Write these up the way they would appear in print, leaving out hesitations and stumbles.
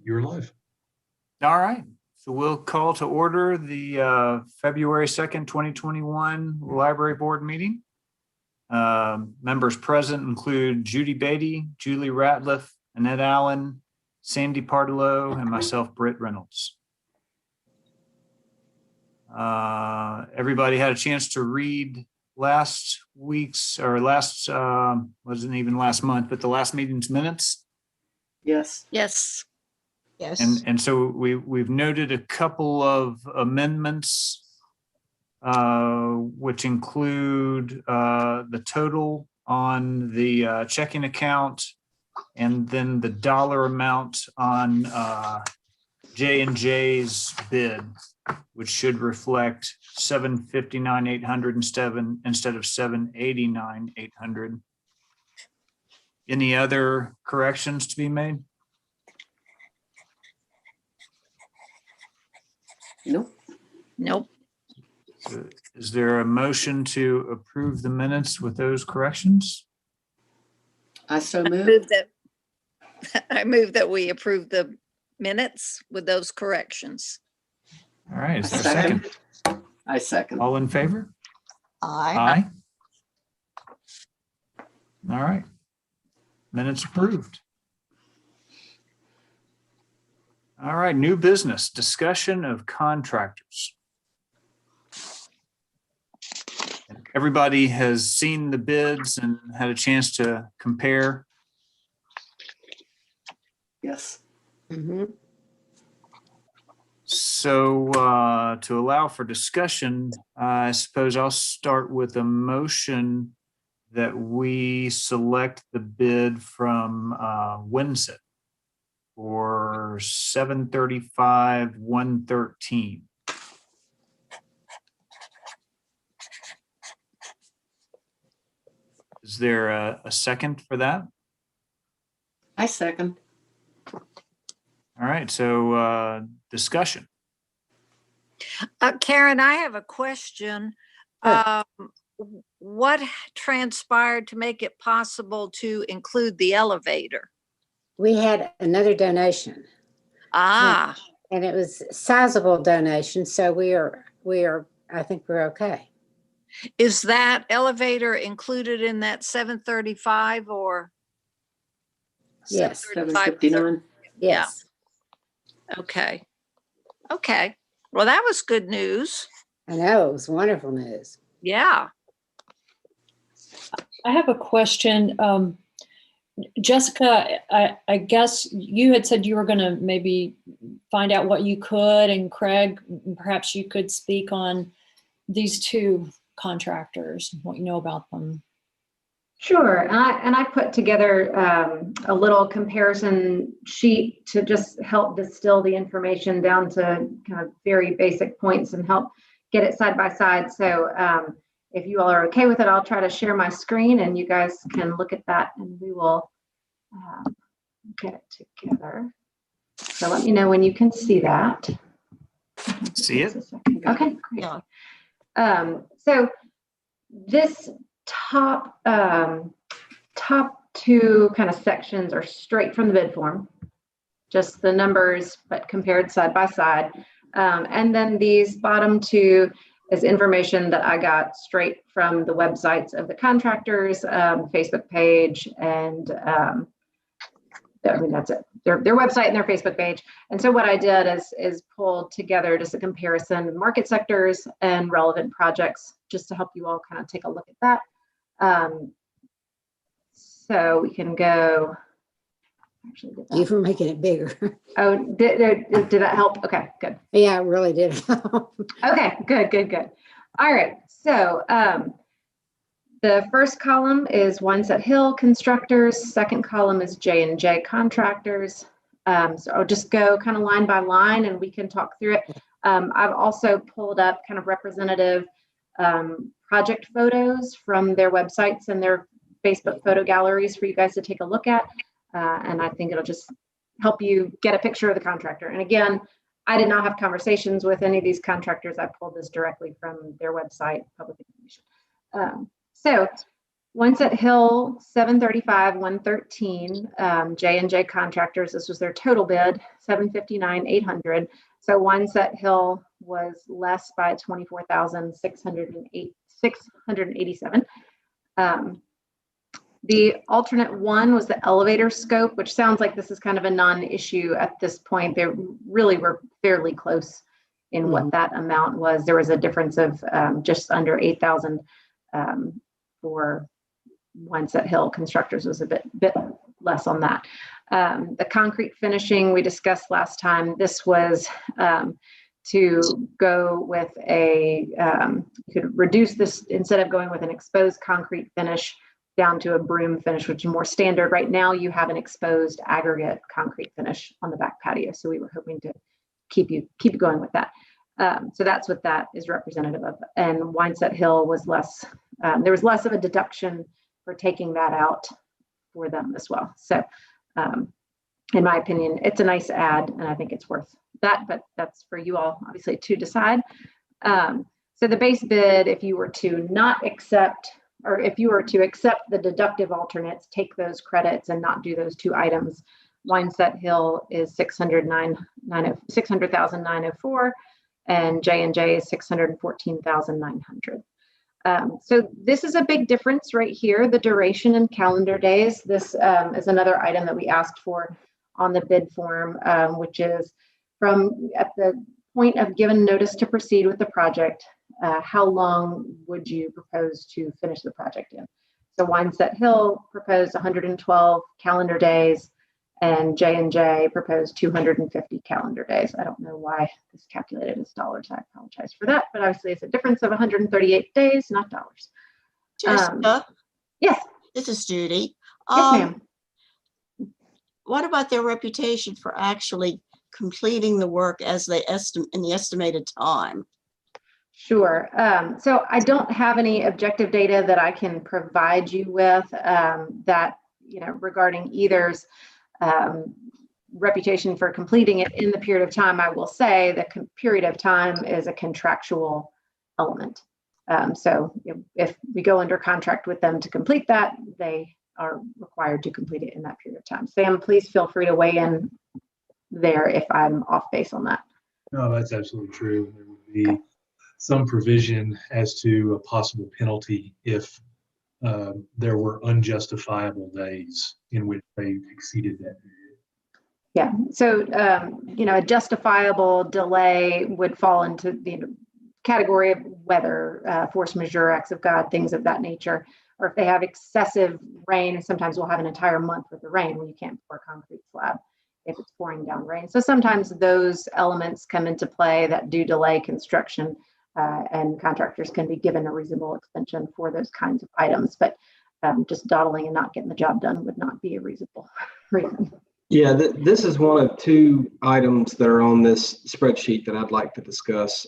You're live. All right. So we'll call to order the February 2nd, 2021 Library Board meeting. Members present include Judy Beatty, Julie Ratliff, Annette Allen, Sandy Pardelow, and myself, Britt Reynolds. Everybody had a chance to read last week's, or last, wasn't even last month, but the last meeting's minutes. Yes. Yes. Yes. And so we've noted a couple of amendments, which include the total on the checking account, and then the dollar amount on J&J's bid, which should reflect $759,800 instead of $789,800. Any other corrections to be made? Nope. Nope. So is there a motion to approve the minutes with those corrections? I so I move. move that we approve the minutes with those corrections. All right, is there a second? I second. All in favor? Aye. Aye. All right. Minutes approved. All right, new business, discussion of contractors. Everybody has seen the bids and had a chance to compare. Yes. Mm-hmm. So to allow for discussion, I suppose I'll start with a motion that we select the bid from Winset for $735,113. Is there a second for that? I second. All right, so discussion. Karen, I have a question. Sure. What transpired to make it possible to include the elevator? We had another donation, Ah, and it was a sizable donation, so we are, I think we're okay. is that elevator included in that 735 or? Yes. 759. Yes. Okay. Okay. Well, that was good news. I know, it was wonderful news. Yeah. I have a question. Jessica, I guess you had said you were going to maybe find out what you could, and Craig, perhaps you could speak on these two contractors, what you know about them. Sure, and I put together a little comparison sheet to just help distill the information down to kind of very basic points and help get it side by side. So if you all are okay with it, I'll try to share my screen and you guys can look at that and we will get it together. So let me know when you can see that. See it? Okay, great. So this top two kind of sections are straight from the bid form, just the numbers, but compared side by side. And then these bottom two is information that I got straight from the websites of the contractors, Facebook page, and I mean, that's it, their website and their Facebook page. And so what I did is pulled together just a comparison of market sectors and relevant projects, just to help you all kind of take a look at that. So we can go, actually did that. You were making it bigger. Oh, did that help? Okay, good. Yeah, it really did. Okay, good. All right, so the first column is Winset Hill Constructors. Second column is J&J Contractors. So I'll just go kind of line by line and we can talk through it. I've also pulled up kind of representative project photos from their websites and their Facebook photo galleries for you guys to take a look at. And I think it'll just help you get a picture of the contractor. And again, I did not have conversations with any of these contractors. I pulled this directly from their website, public information. So Onset Hill, 735, 113, J&J Contractors, this was their total bid, 759, 800. So Onset Hill was less by 24,687. The alternate one was the elevator scope, which sounds like this is kind of a non-issue at this point. They really were fairly close in what that amount was. There was a difference of just under 8,000 for Onset Hill. Contractors was a bit less on that. The concrete finishing we discussed last time. This was to go with you could reduce this instead of going with an exposed concrete finish down to a broom finish, which is more standard. Right now, you have an exposed aggregate concrete finish on the back patio. So we were hoping to keep going with that. So that's what that is representative of. And Wineset Hill was less, there was less of a deduction for taking that out for them as well. So in my opinion, it's a nice add, and I think it's worth that, but that's for you all obviously to decide. So the base bid, if you were to not accept, or if you were to accept the deductive alternates, take those credits and not do those two items, Wineset Hill is 600,904, and J&J is 614,900. So this is a big difference right here, the duration in calendar days. This is another item that we asked for on the bid form, which is from at the point of given notice to proceed with the project, how long would you propose to finish the project in? So Wineset Hill proposed 112 calendar days, and J&J proposed 250 calendar days. I don't know why this calculated as dollars. I apologize for that, but obviously it's a difference of 138 days, not dollars. Jessica, Yes. this is Judy. Yes, ma'am. What about their reputation for actually completing the work as they in the estimated time? Sure. So I don't have any objective data that I can provide you with that, regarding either's reputation for completing it in the period of time. I will say the period of time is a contractual element. So if we go under contract with them to complete that, they are required to complete it in that period of time. Sam, please feel free to weigh in there if I'm off base on that. No, that's absolutely true. There would be some provision as to a possible penalty if there were unjustifiable days in which they exceeded that period. Yeah, so a justifiable delay would fall into the category of weather, force majeure, acts of God, things of that nature. Or if they have excessive rain, and sometimes we'll have an entire month with the rain when you can't pour a concrete slab if it's pouring down rain. So sometimes those elements come into play that do delay construction, and contractors can be given a reasonable extension for those kinds of items. But just dawdling and not getting the job done would not be a reasonable reason. Yeah, this is one of two items that are on this spreadsheet that I'd like to discuss.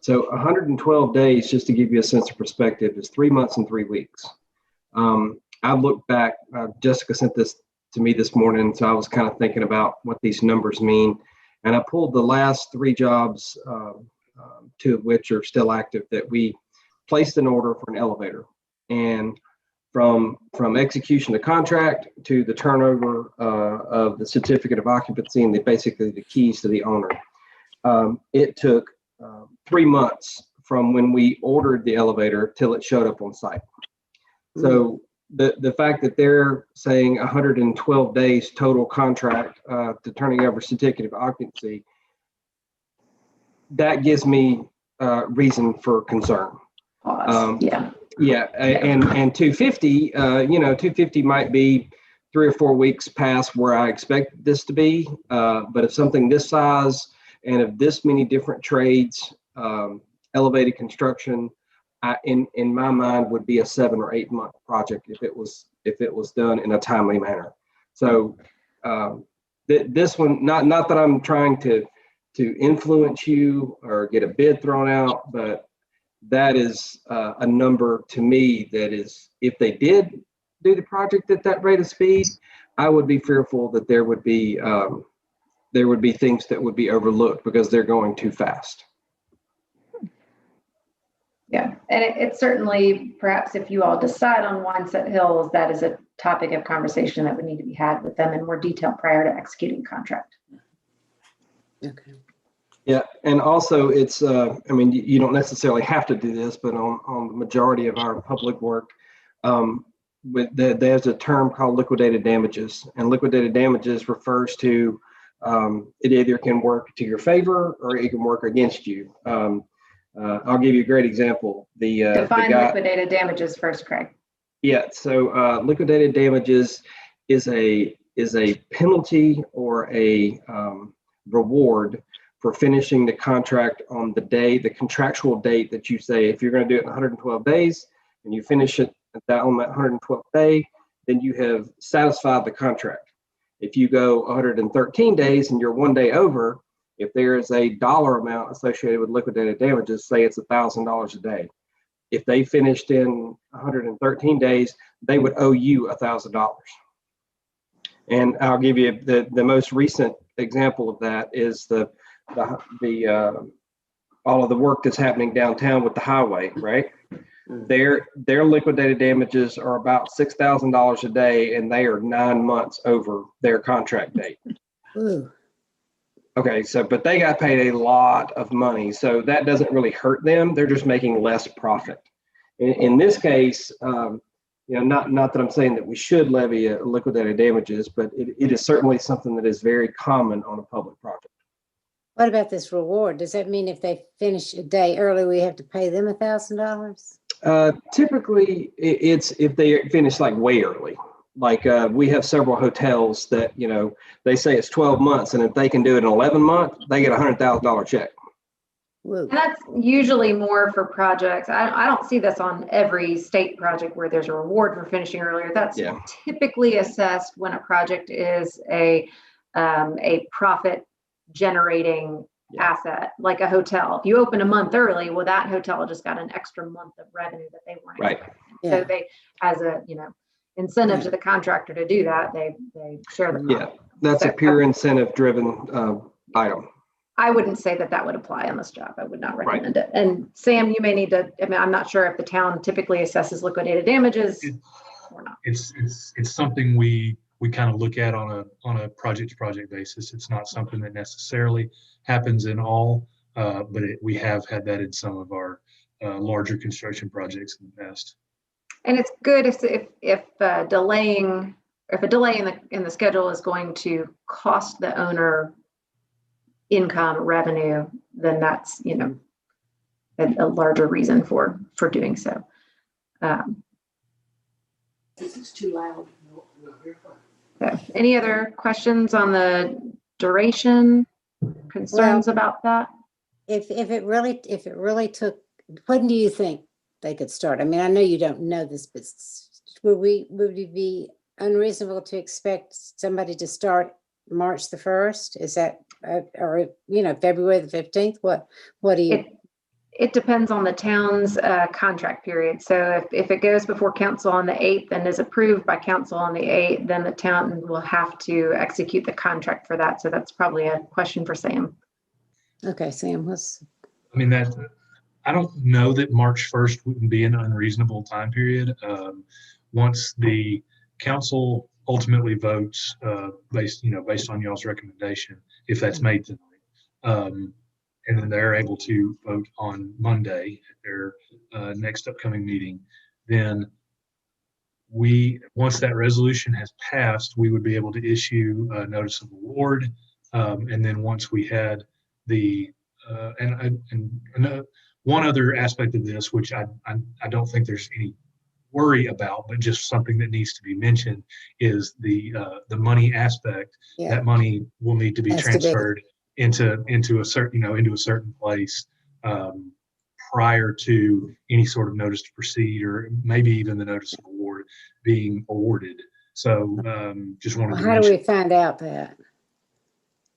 So 112 days, just to give you a sense of perspective, is 3 months and 3 weeks. I've looked back, Jessica sent this to me this morning, so I was kind of thinking about what these numbers mean. And I pulled the last 3 jobs, 2 of which are still active, that we placed an order for an elevator. And from execution to contract to the turnover of the certificate of occupancy and basically the keys to the owner, it took 3 months from when we ordered the elevator till it showed up on site. So the fact that they're saying 112 days total contract to turning over certificate of occupancy, that gives me reason for concern. Yeah, and 250, 250 might be 3 or 4 weeks past where I expect this to be. But if something this size and of this many different trades, elevated construction, in my mind would be a 7 or 8 month project if it was done in a timely manner. So this one, not that I'm trying to influence you or get a bid thrown out, but that is a number to me that is, if they did do the project at that rate of speed, I would be fearful that there would be things that would be overlooked because they're going too fast. Yeah, and it certainly, perhaps if you all decide on Onset Hills, that is a topic of conversation that would need to be had with them in more detail prior to executing contract. Okay. Yeah, and also it's, I mean, you don't necessarily have to do this, but on the majority of our public work, there's a term called liquidated damages, and liquidated damages refers to it either can work to your favor or it can work against you. I'll give you a great example. Define liquidated damages first, Craig. Yeah, so liquidated damages is a penalty or a reward for finishing the contract on the contractual date that you say. If you're going to do it in 112 days and you finish it on that 112th day, then you have satisfied the contract. If you go 113 days and you're 1 day over, if there is a dollar amount associated with liquidated damages, say it's $1,000 a day. If they finished in 113 days, they would owe you $1,000. And I'll give you the most recent example of that is all of the work that's happening downtown with the highway, right? Their liquidated damages are about $6,000 a day, and they are 9 months over their contract date. Ooh. Okay, but they got paid a lot of money, so that doesn't really hurt them. They're just making less profit. In this case, not that I'm saying that we should levy a liquidated damages, but it is certainly something that is very common on a public project. What about this reward? Does that mean if they finish a day early, we have to pay them $1,000? Typically, it's if they finish like way early. Like we have several hotels that, they say it's 12 months, and if they can do it in 11 months, they get a $100,000 check. Whoa. And that's usually more for projects. I don't see this on every state project where there's a reward for finishing earlier. That's typically assessed when a project is a profit generating asset, like a hotel. If you open a month early, well, that hotel just got an extra month of revenue that they weren't expecting. Yeah. So they, as a incentive to the contractor to do that, they share the profit. Yeah, that's a pure incentive driven item. I wouldn't say that would apply on this job. I would not recommend it. And Sam, you may need to, I'm not sure if the town typically assesses liquidated damages or not. It's something we kind of look at on a project to project basis. It's not something that necessarily happens in all, but we have had that in some of our larger construction projects in the past. And it's good if a delay in the schedule is going to cost the owner income revenue, then that's a larger reason for doing so. This is too loud. So, any other questions on the duration? Concerns about that? If it really took, when do you think they could start? I mean, I know you don't know this, but would it be unreasonable to expect somebody to start March the 1st? Is that or February the 15th? What do you? It depends on the town's contract period. So if it goes before council on the 8th and is approved by council on the 8th, then the town will have to execute the contract for that. So that's probably a question for Sam. Okay, Sam, I don't know that March 1st wouldn't be an unreasonable time period. Once the council ultimately votes based on y'all's recommendation, if that's made tonight. And then they're able to vote on Monday at their next upcoming meeting. Then once that resolution has passed, we would be able to issue a notice of award. And then once we had one other aspect of this, which I don't think there's any worry about, but just something that needs to be mentioned, is the money aspect. Yeah. That money will need to be transferred into a certain place prior to any sort of notice to proceed, or maybe even the notice of award being awarded. So just wanted to how do we find out that?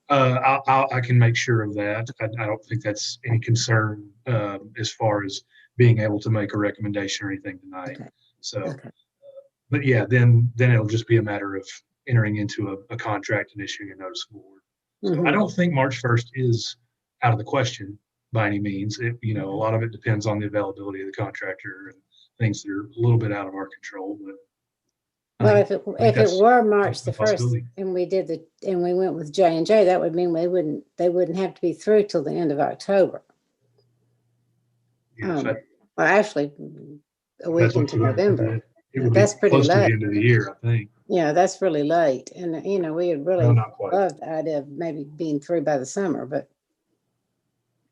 I can make sure of that. I don't think that's any concern as far as being able to make a recommendation or anything tonight. Okay. So, but yeah, then it'll just be a matter of entering into a contract and issuing a notice of award. So I don't think March 1st is out of the question. by any means. A lot of it depends on the availability of the contractor and things that are a little bit out of our control, but. Well, I if think it that's were March a the 1st possibility. and we went with J&J, that would mean they wouldn't have to be through till the end of October. Yeah, Well, actually, a week that's what into you would- November. It would be That's pretty close to late. the end of the year, I think. Yeah, that's really late. And, we would No, really not quite. love the idea of maybe being through by the summer, but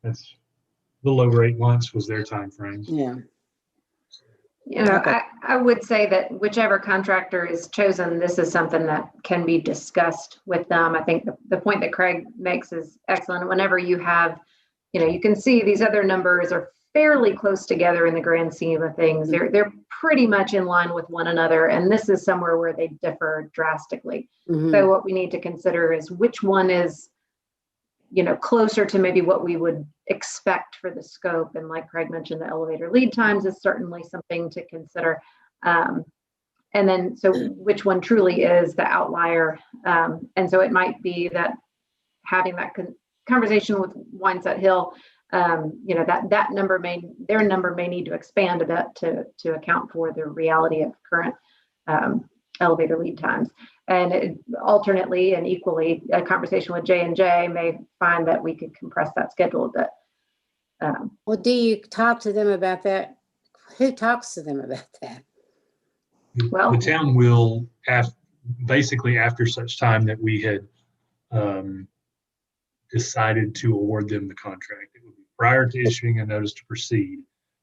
That's a little over 8 months was their time frame. yeah. Okay. I would say that whichever contractor is chosen, this is something that can be discussed with them. I think the point that Craig makes is excellent. Whenever you have, you can see these other numbers are fairly close together in the grand scheme of things. They're pretty much in line with one another, and this is somewhere where they differ drastically. Mhm. So what we need to consider is which one is, closer to maybe what we would expect for the scope. And like Craig mentioned, the elevator lead times is certainly something to consider. And then, so which one truly is the outlier? And so it might be that having that conversation with Winesett Hill, their number may need to expand a bit to account for the reality of current elevator lead times. And alternately and equally, a conversation with J&J may find that we could compress that schedule a bit. Well, do you talk to them about that? Who talks to them about that? Well- The town will basically after such time that we had decided to award them the contract. It would be prior to issuing a notice to proceed,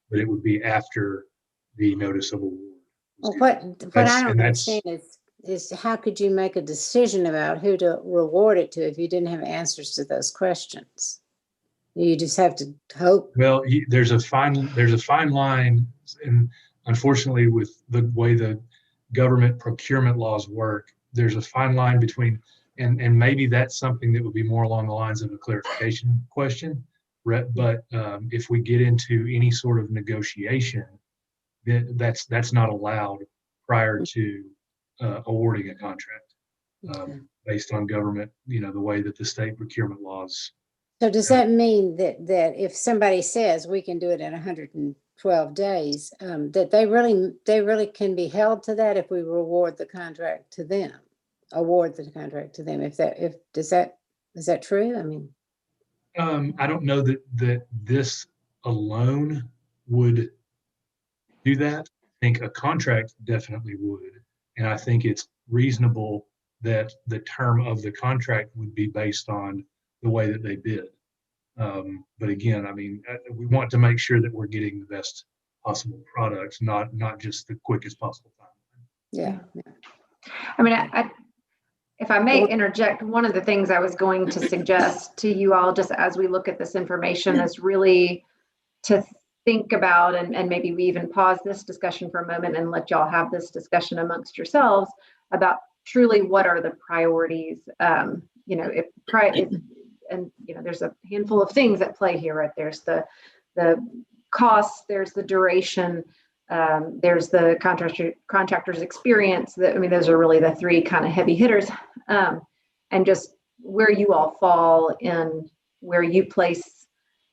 but it would be after the notice of award. Well, what I don't and that's- understand is how could you make a decision about who to reward it to if you didn't have answers to those questions? You just have to hope. Well, there's a fine line, and unfortunately, with the way the government procurement laws work, there's a fine line between, and maybe that's something that would be more along the lines of a clarification question. But if we get into any sort of negotiation, then that's not allowed prior to awarding a contract based on government, the way that the state procurement laws. So does that mean that if somebody says we can do it in 112 days, that they really can be held to that if we award the contract to them? Is that true? I mean, I don't know that this alone would do that. I think a contract definitely would, and I think it's reasonable that the term of the contract would be based on the way that they bid. But again, I mean, we want to make sure that we're getting the best possible products, not just the quickest possible time. yeah. I mean, if I may interject, one of the things I was going to suggest to you all, just as we look at this information, is really to think about, and maybe we even pause this discussion for a moment and let y'all have this discussion amongst yourselves about truly what are the priorities. There's a handful of things at play here, right? There's the costs, there's the duration, there's the contractor's experience. Those are really the three kind of heavy hitters, and just where you all fall in where you place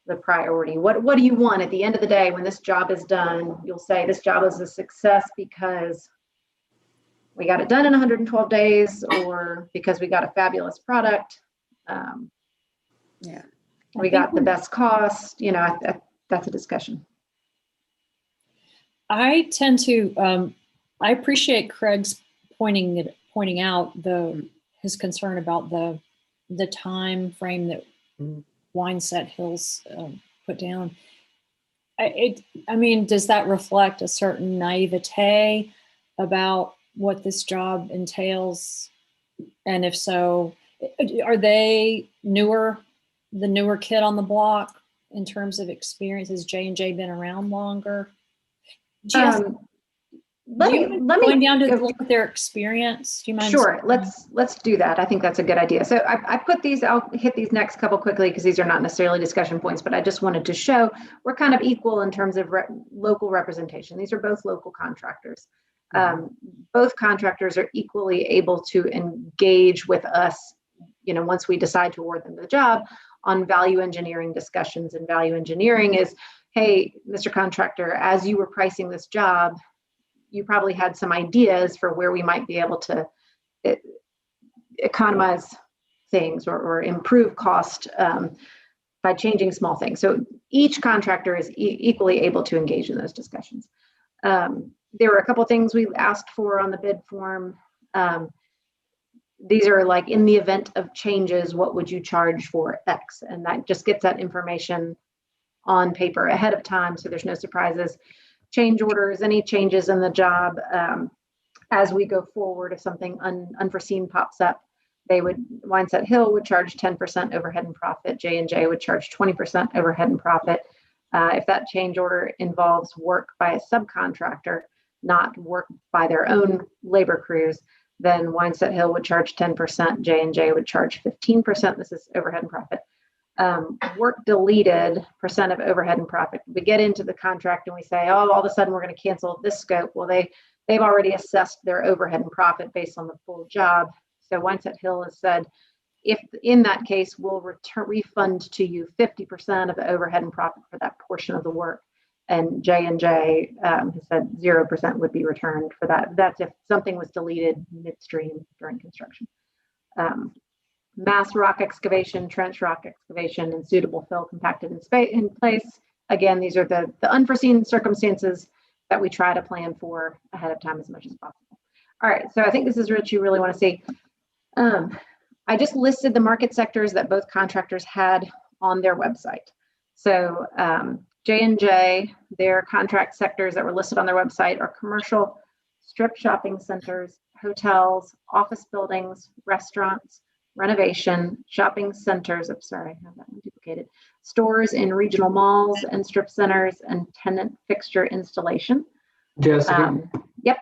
the priority. What do you want at the end of the day when this job is done? You'll say this job is a success because we got it done in 112 days, or because we got a fabulous product. Yeah. We got the best cost. That's a discussion. I tend to, I appreciate Craig's pointing out his concern about the time frame that Winesett Hill's put down. Does that reflect a certain naivete about what this job entails? And if so, are they the newer kid on the block in terms of experience? Has J&J been around longer? Let me going down to look at their experience. Do you mind? Sure. Let's do that. I think that's a good idea. So I put these. I'll hit these next couple quickly because these are not necessarily discussion points, but I just wanted to show we're kind of equal in terms of local representation. These are both local contractors. Both contractors are equally able to engage with us, once we decide to award them the job on value engineering discussions. And value engineering is, hey, Mr. Contractor, as you were pricing this job, you probably had some ideas for where we might be able to economize things or improve cost by changing small things. So each contractor is equally able to engage in those discussions. There were a couple things we asked for on the bid form. These are like, in the event of changes, what would you charge for X? And that just gets that information on paper ahead of time, so there's no surprises. Change orders, any changes in the job as we go forward, if something unforeseen pops up, Windset Hill would charge 10% overhead and profit. J&J would charge 20% overhead and profit. If that change order involves work by a subcontractor, not work by their own labor crews, then Windset Hill would charge 10%, J&J would charge 15%. This is overhead and profit. Work deleted, percent of overhead and profit. We get into the contract and we say, oh, all of a sudden we're going to cancel this scope. Well, they've already assessed their overhead and profit based on the full job. So Windset Hill has said, if in that case, we'll refund to you 50% of the overhead and profit for that portion of the work. And J&J has said 0% would be returned for that. That's if something was deleted midstream during construction. Mass rock excavation, trench rock excavation, and suitable fill compacted in place. Again, these are the unforeseen circumstances that we try to plan for ahead of time as much as possible. All right, so I think this is what you really want to see. I just listed the market sectors that both contractors had on their website. So J&J, their contract sectors that were listed on their website are commercial, strip shopping centers, hotels, office buildings, restaurants, renovation, shopping centers, I'm sorry, I have that one duplicated, stores in regional malls and strip centers, and tenant fixture installation. Jessica, Yep.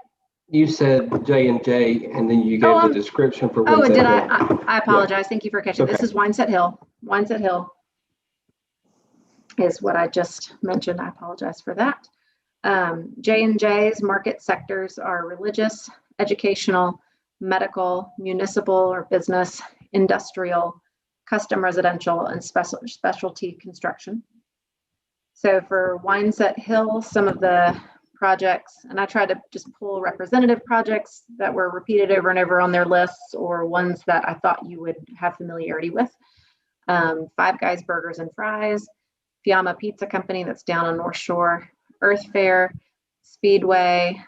you said J&J, and then you gave the description for Oh, Windset did Hill. I apologize. Thank you for catching. Okay. This is Windset Hill. Windset Hill is what I just mentioned. I apologize for that. J&J's market sectors are religious, educational, medical, municipal or business, industrial, custom residential, and specialty construction. So for Windset Hill, some of the projects, and I tried to just pull representative projects that were repeated over and over on their lists, or ones that I thought you would have familiarity with. Five Guys Burgers and Fries, Fiamma Pizza Company that's down on North Shore, Earth Fair, Speedway,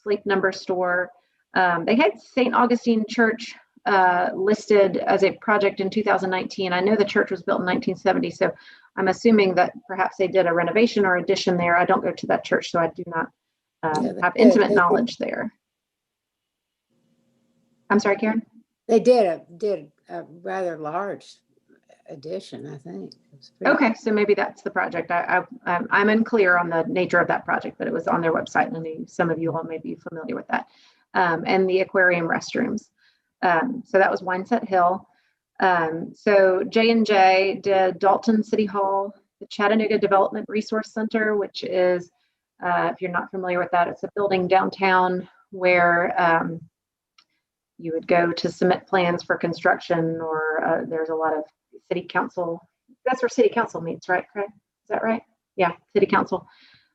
Sleep Number Store. They had St. Augustine Church listed as a project in 2019. I know the church was built in 1970, so I'm assuming that perhaps they did a renovation or addition there. I don't go to that church, so I do not have intimate knowledge there. I'm sorry, Karen? They did a rather large addition, I think. Okay, so maybe that's the project. I'm unclear on the nature of that project, but it was on their website, and I know some of you all may be familiar with that. And the aquarium restrooms. So that was Windset Hill. So J&J did Dalton City Hall, the Chattanooga Development Resource Center, which is, if you're not familiar with that, it's a building downtown where you would go to submit plans for construction, or there's a lot of city council. That's where city council meets, right, Craig? Is that right? Yeah, city council.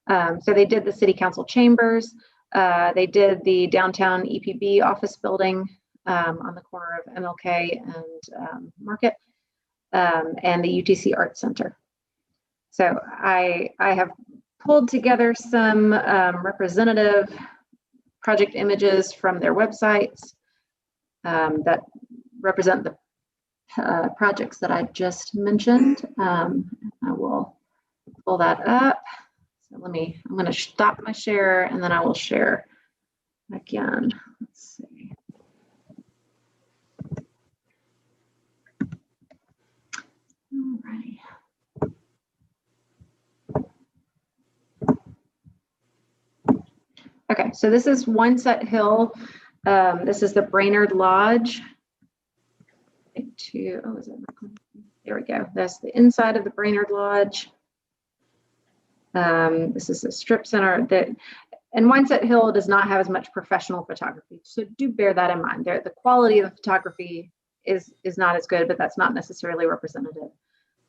So they did the city council chambers. They did the downtown EPB office building on the corner of MLK and Market, and the UTC Arts Center. So I have pulled together some representative project images from their websites that represent the projects that I just mentioned. I will pull that up. So I'm going to stop my share, and then I will share again. Let's see. Alrighty. Okay, so this is Windset Hill. This is the Brainerd Lodge. Oh, is it? There we go. That's the inside of the Brainerd Lodge. This is a strip center and Windset Hill does not have as much professional photography, so do bear that in mind. The quality of the photography is not as good, but that's not necessarily representative.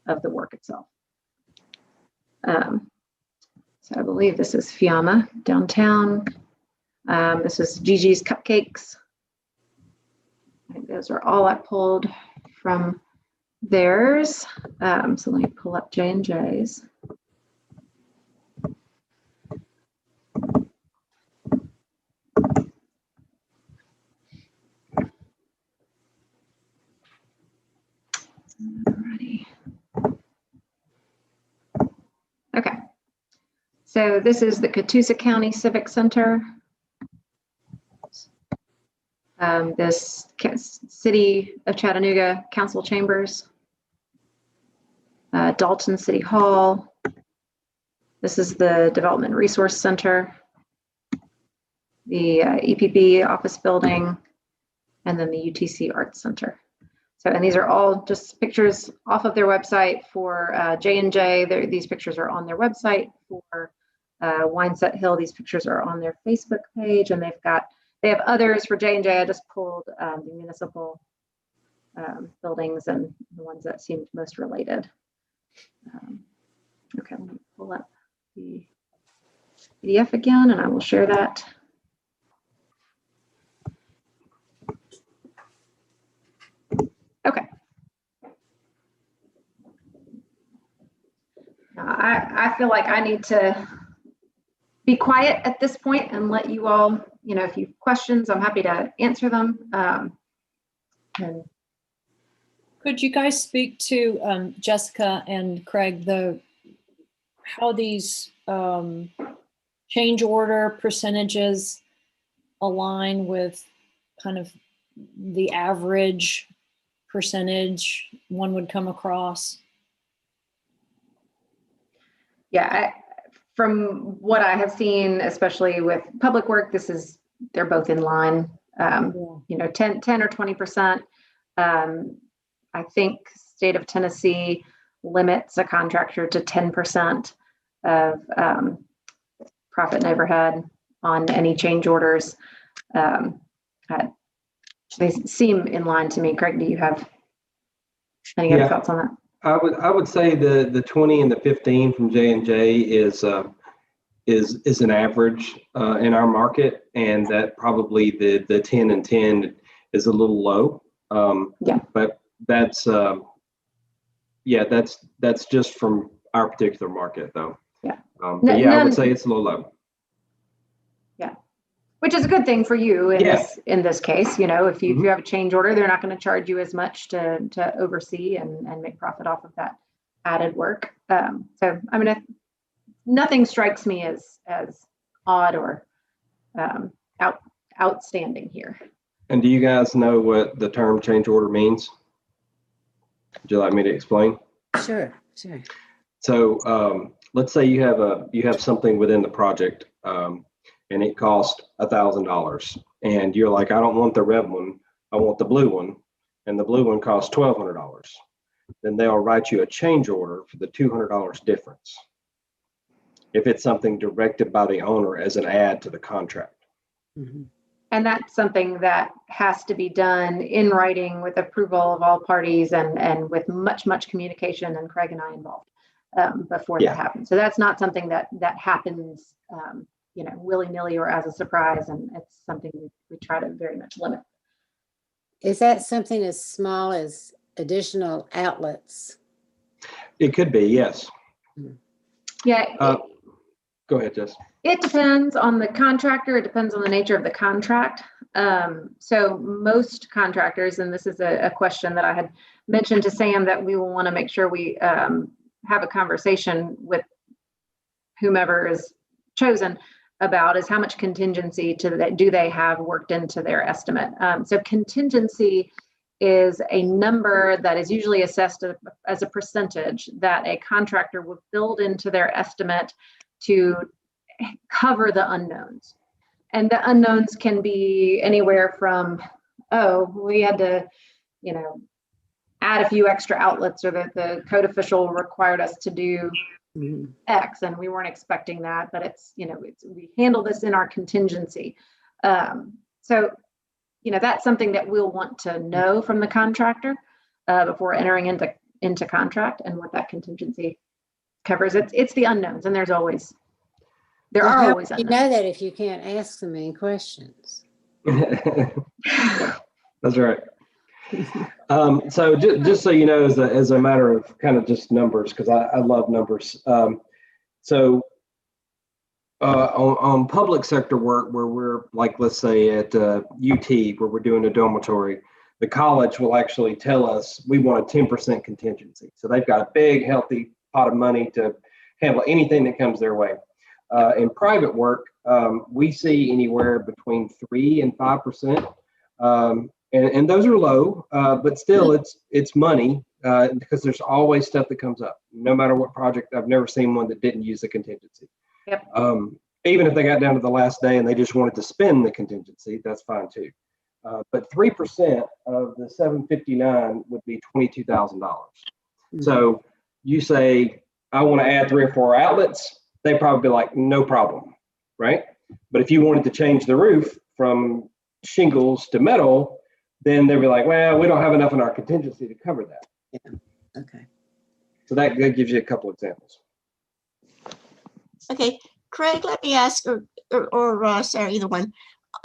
of the work itself. So I believe this is Fiamma downtown. This is Gigi's Cupcakes. I think those are all I pulled from theirs. So let me pull up J&J's. Alrighty. Okay. So this is the Catoosa County Civic Center. This City of Chattanooga Council Chambers. Dalton City Hall. This is the Development Resource Center. The EPB office building. And then the UTC Arts Center. So, and these are all just pictures off of their website for J&J. These pictures are on their website. For Wineset Hill, these pictures are on their Facebook page, and they have others for J&J. I just pulled the municipal buildings and the ones that seemed most related. Okay, let me pull up the PDF again, and I will share that. Okay. Now, I feel like I need to be quiet at this point and let you all, if you have questions, I'm happy to answer them. And Could you guys speak to Jessica and Craig, how these change order percentages align with kind of the average percentage one would come across? Yeah, from what I have seen, especially with public work, they're both in line. 10 or 20%. I think state of Tennessee limits a contractor to 10% of profit and overhead on any change orders. They seem in line to me. Craig, do you have any other thoughts on that? I would say the 20 and the 15 from J&J is an average in our market, and that probably the 10 and 10 is a little low. But that's just from our particular market, though. I would say it's a little low. Yeah, which is a good thing for you in this case. If you have a change order, they're not going to charge you as much to oversee and make profit off of that added work. So I mean, nothing strikes me as odd or outstanding here. And do you guys know what the term change order means? Would you like me to explain? Sure. So let's say you have something within the project, and it cost $1,000, and you're like, I don't want the red one, I want the blue one, and the blue one costs $1,200. Then they'll write you a change order for the $200 difference, if it's something directed by the owner as an add to the contract. Mm-hmm. And that's something that has to be done in writing with approval of all parties and with much communication, and Craig and I involved before that happens. So that's not something that happens willy-nilly or as a surprise, and it's something we try to very much limit. Is that something as small as additional outlets? It could be, yes. Yeah. Go ahead, Jess. It depends on the contractor. It depends on the nature of the contract. So most contractors, and this is a question that I had mentioned to Sam, that we will want to make sure we have a conversation with whomever is chosen about, is how much contingency do they have worked into their estimate. So contingency is a number that is usually assessed as a percentage that a contractor would build into their estimate to cover the unknowns. And the unknowns can be anywhere from, we had to, add a few extra outlets, or that the code official required us to do X, and we weren't expecting that, but we handle this in our contingency. So, that's something that we'll want to know from the contractor before entering into contract and what that contingency covers. It's the unknowns, and there Well, are how always would you unknowns. know that if you can't ask them any questions? That's right. So just so you know, as a matter of kind of just numbers, because I love numbers. So on public sector work, where we're like, let's say at UT, where we're doing a dormitory, the college will actually tell us we want a 10% contingency. So they've got a big, healthy pot of money to handle anything that comes their way. In private work, we see anywhere between 3 and 5%. And those are low, but still it's money because there's always stuff that comes up. No matter what project, I've never seen one that didn't use the contingency. Yep. Even if they got down to the last day and they just wanted to spend the contingency, that's fine too. But 3% of the 759 would be $22,000. So you say, I want to add 3 or 4 outlets, they probably be like, no problem, right? But if you wanted to change the roof from shingles to metal, then they'd be like, well, we don't have enough in our contingency to cover that. Yeah. Okay. So that gives you a couple examples. Okay, Craig, let me ask, or Sarah, either one.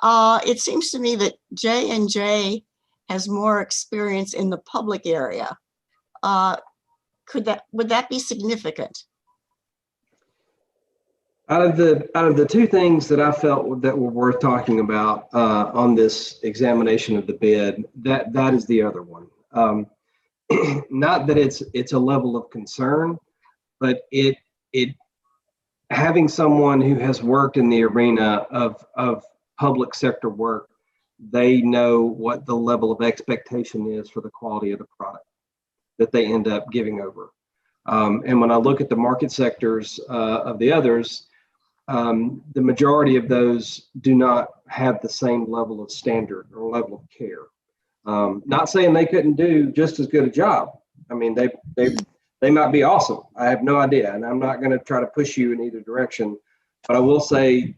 It seems to me that J&J has more experience in the public area. Would that be significant? Out of the 2 things that I felt that were worth talking about on this examination of the bid, that is the other one. Not that it's a level of concern, but it having someone who has worked in the arena of public sector work, they know what the level of expectation is for the quality of the product that they end up giving over. And when I look at the market sectors of the others, the majority of those do not have the same level of standard or level of care. Not saying they couldn't do just as good a job. I mean, they might be awesome. I have no idea, and I'm not going to try to push you in either direction. But I will say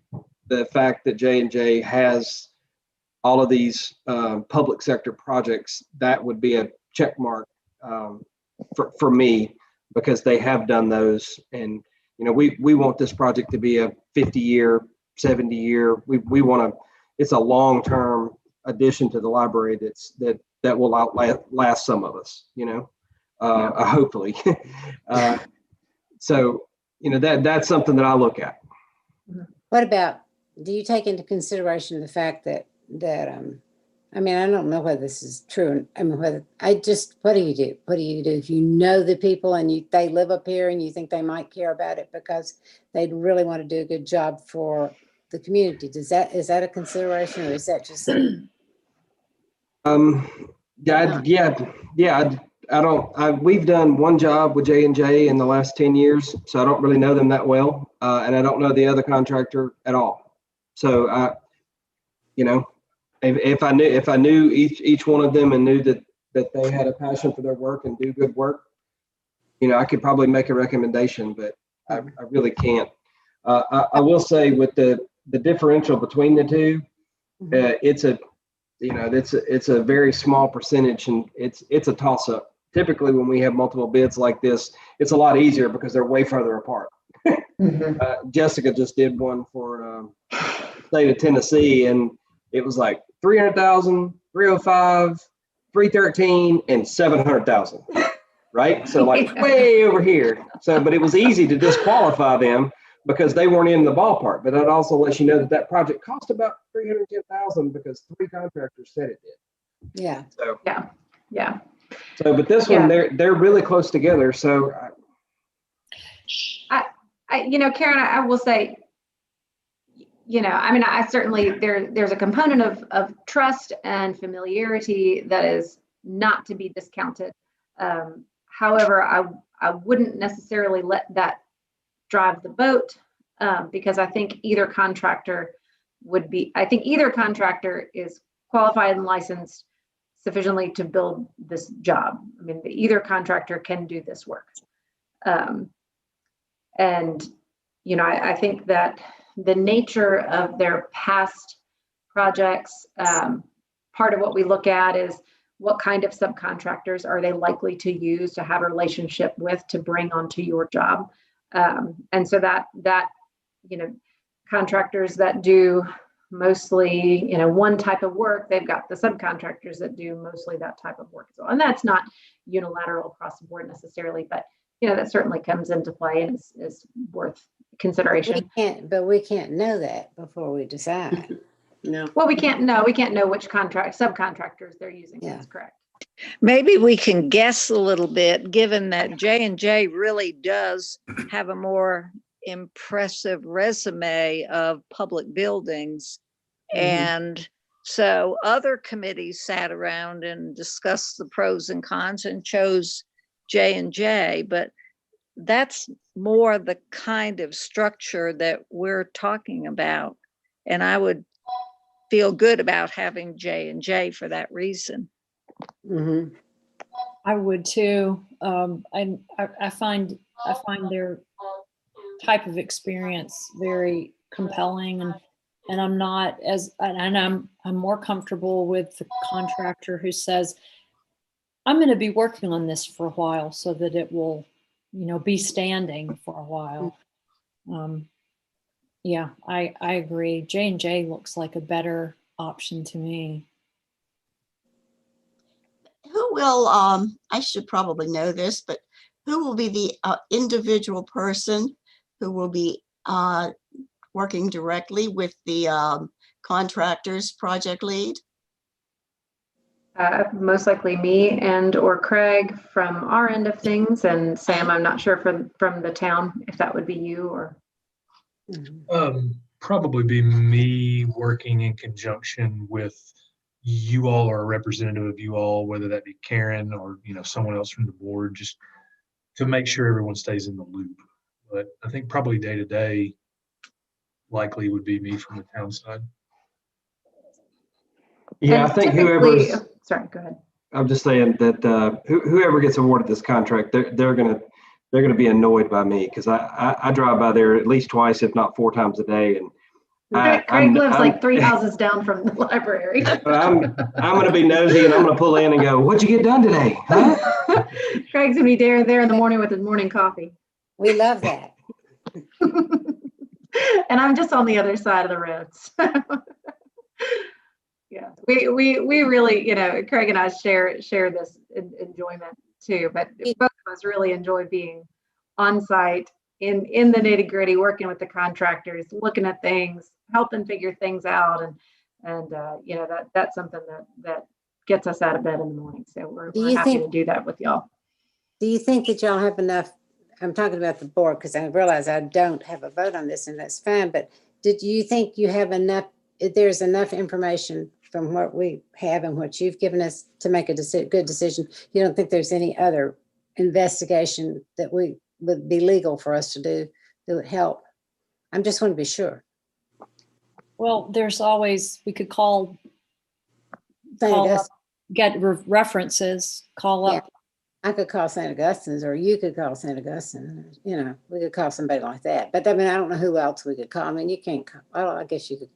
the fact that J&J has all of these public sector projects, that would be a check mark for me, because they have done those. And you know, we want this project to be a 50-year, 70-year. We want to. It's a long-term addition to the library that will outlast some of us. You know, hopefully. So you know, that's something that I look at. What about, do you take into consideration the fact that I mean, I don't know whether this is true. I mean, what do you do? What do you do if you know the people and they live up here and you think they might care about it because they'd really want to do a good job for the community? Is that a consideration, or is that just? We've done one job with J&J in the last 10 years, so I don't really know them that well, and I don't know the other contractor at all. So you know, if I knew each one of them and knew that they had a passion for their work and do good work, you know, I could probably make a recommendation, but I really can't. I will say with the differential between the two, it's a very small percentage, and it's a toss up. Typically, when we have multiple bids like this, it's a lot easier because they're way further apart. Jessica just did one for state of Tennessee, and it was like 300,000, 305, 313, and 700,000. Right? So like way over here. So, but it was easy to disqualify them because they weren't in the ballpark. But that also lets you know that project cost about 310,000 because 3 contractors said it did. Yeah. So yeah. So, but this one, they're really close together. So, I Karen, I will say, you know, I mean, I certainly there's a component of trust and familiarity that is not to be discounted. However, I wouldn't necessarily let that drive the boat because I think either contractor is qualified and licensed sufficiently to build this job. I mean, either contractor can do this work. And, you know, I think that the nature of their past projects, part of what we look at is what kind of subcontractors are they likely to use, to have a relationship with, to bring onto your job. And so that, contractors that do mostly, one type of work, they've got the subcontractors that do mostly that type of work as well. And that's not unilateral across the board necessarily, but that certainly comes into play and is worth consideration. But we can't know that before we decide. No. Well, we can't know which subcontractors they're using. Yeah. That's correct. Maybe we can guess a little bit, given that J&J really does have a more impressive resume of public buildings. And so other committees sat around and discussed the pros and cons and chose J&J, but that's more the kind of structure that we're talking about. And I would feel good about having J&J for that reason. Mm-hmm. I would too. I find their type of experience very compelling, and I'm not as, and I'm more comfortable with the contractor who says, I'm going to be working on this for a while so that it will, be standing for a while. Yeah, I agree. J&J looks like a better option to me. Who will, I should probably know this, but who will be the individual person who will be working directly with the contractors project lead? Most likely me and or Craig from our end of things, and Sam, I'm not sure from the town if that would be you or. Probably be me working in conjunction with you all or a representative of you all, whether that be Karen or someone else from the board, just to make sure everyone stays in the loop. But I think probably day to day likely would be me from the town side. Yeah, And I think typically- whoever's, sorry, go ahead. I'm just saying that whoever gets awarded this contract, they're gonna be annoyed by me because I drive by there at least twice, if not 4 times a day, and Craig lives like 3 houses down from the library. I'm gonna be nosy and I'm gonna pull in and go, "What'd you get done today?" Huh? Craig's gonna be there in the morning with his morning coffee. We love that. And I'm just on the other side of the road. So. Yeah, we really, Craig and I share this enjoyment too, but both of us really enjoy being on site in the nitty gritty, working with the contractors, looking at things, helping figure things out. And that's something that gets us out of bed in the morning. So we're happy to do that with y'all. Do you think that y'all have enough? I'm talking about the board because I realize I don't have a vote on this, and that's fine. But did you think you have enough? There's enough information from what we have and what you've given us to make a good decision. You don't think there's any other investigation that would be legal for us to do that would help? I just want to be sure. Well, there's always, we could call St. up, Augustine. get references, call up. I could call St. Augustine's, or you could call St. Augustine. We could call somebody like that. But I mean, I don't know who else we could call. I mean, you can't call, well, I guess you could.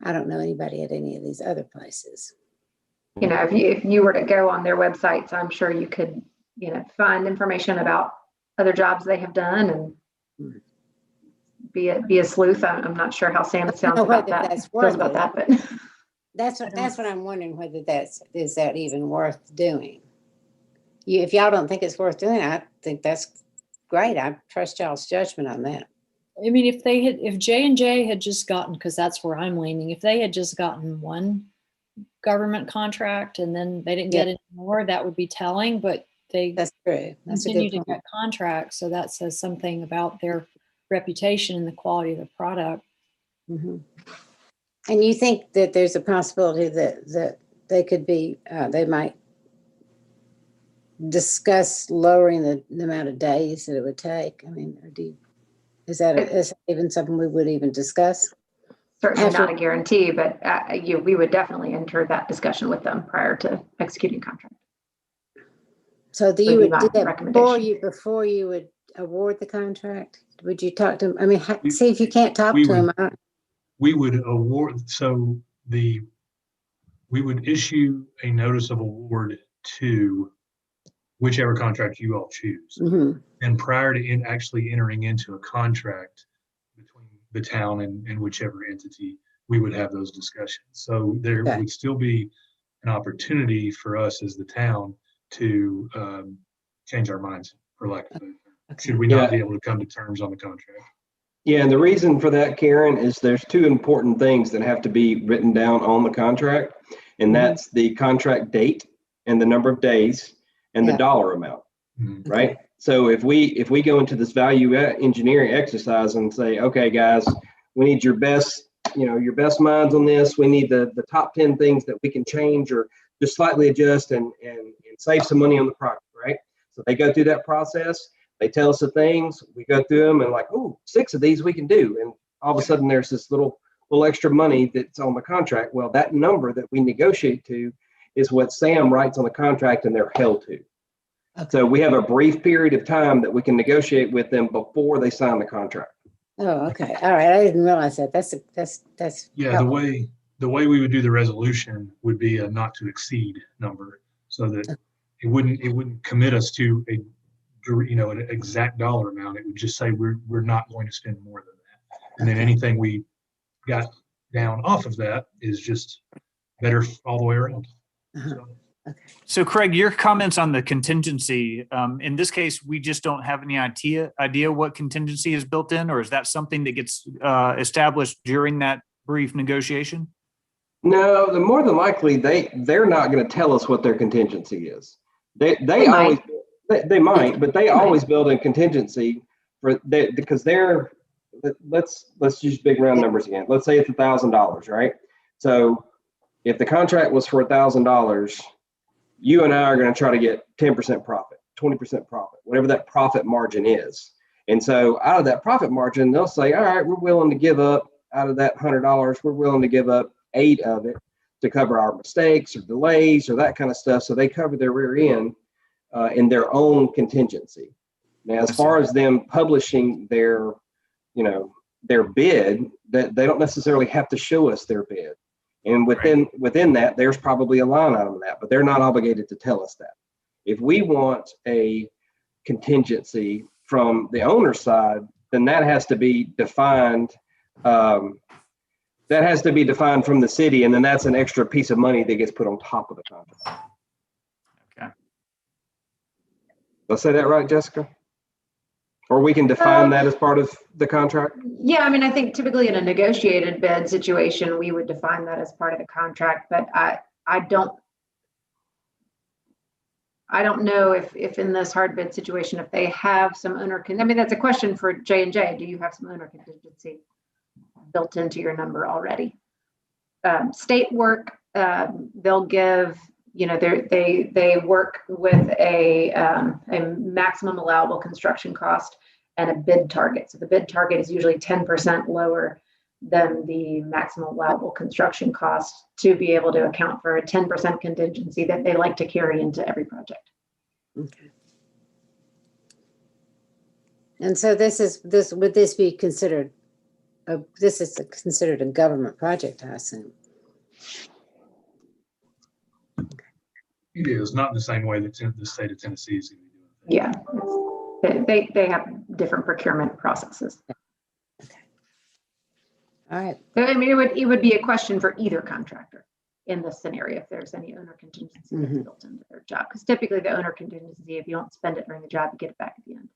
I don't know anybody at any of these other places. If you were to go on their websites, I'm sure you could, find information about other jobs they have done and be a sleuth. I'm not sure how Sam sounds about that. Feels about that, but that's what I'm wondering, whether is that even worth doing. If y'all don't think it's worth doing, I think that's great. I trust y'all's judgment on that. I mean, if J&J had just gotten, because that's where I'm leaning, if they had just gotten one government contract and then they didn't get any more, that would be telling, but that's true. That's continue a good to point. get contracts. So that says something about their reputation and the quality of the product. Mm-hmm. And you think that there's a possibility that they could be, they might discuss lowering the amount of days that it would take? I mean, is that even something we would even discuss? Certainly not a guarantee, but we would definitely enter that discussion with them prior to executing contract. So you would do that recommendation. before you would award the contract? Would you talk to them? I mean, see if you can't talk to them. We would award, so we we would issue a notice of award to whichever contract you all choose. Mhm. And prior to actually entering into a contract between the town and whichever entity, we would have those discussions. So there Okay. would still be an opportunity for us as the town to change our minds, for lack of a better term, should we not be able to come to terms on the contract. Yeah, and the reason for that, Karen, is there's two important things that have to be written down on the contract, and that's the contract date and the number of days and the Yeah. dollar amount, Mhm. right? So if we go into this value engineering exercise and say, okay, guys, we need your best, your best minds on this. We need the top 10 things that we can change or just slightly adjust and save some money on the project, right? So they go through that process. They tell us the things, we go through them and like, oh, 6 of these we can do. And all of a sudden there's this little extra money that's on the contract. Well, that number that we negotiate to is what Sam writes on the contract and they're held to. Okay. So we have a brief period of time that we can negotiate with them before they sign the contract. Oh, okay. All right. I didn't realize that. That's Yeah, helpful. the way we would do the resolution would be a not to exceed number, so that it wouldn't commit us to an exact dollar amount. It would just say we're not going to spend more than that. And then anything we got down off of that is just better all the way around. Uh-huh. So, So Craig, your comments on the contingency, in this case, we just don't have any idea what contingency is built in, or is that something that gets established during that brief negotiation? No, the more than likely they're not going to tell us what their contingency is. They always they might, but they always build in contingency because they're let's use big round numbers again. Let's say it's $1,000, right? So if the contract was for $1,000, you and I are going to try to get 10% profit, 20% profit, whatever that profit margin is. And so out of that profit margin, they'll say, all right, we're willing to give up out of that $100, we're willing to give up 8 of it to cover our mistakes or delays or that kind of stuff. So they cover their rear end in their own contingency. Now, as far as them publishing their bid, that they don't necessarily have to show us their bid. And within that, there's probably a line item of that, but they're not obligated to tell us that. If we want a contingency from the owner's side, then that has to be defined. That has to be defined from the city, and then that's an extra piece of money that gets put on top of the contract. Okay. Did I say that right, Jessica? Or we can define that as part of the contract? Yeah, I mean, I think typically in a negotiated bid situation, we would define that as part of the contract, but I don't know if in this hard bid situation, if they have some owner, I mean, that's a question for J&J. Do you have some owner contingency built into your number already? State work, they'll give, they work with a maximum allowable construction cost and a bid target. So the bid target is usually 10% lower than the maximum allowable construction cost to be able to account for a 10% contingency that they like to carry into every project. Okay. And so would this be considered? This is considered a government project, I assume. it is not in the same way that the state of Tennessee is going to be doing things. Yeah, they have different procurement processes. Okay. All right. I mean, it would be a question for either contractor in this scenario if there's any owner contingency that's built into their job. Because typically the owner contingency, if you don't spend it during the job, you get it back at the end.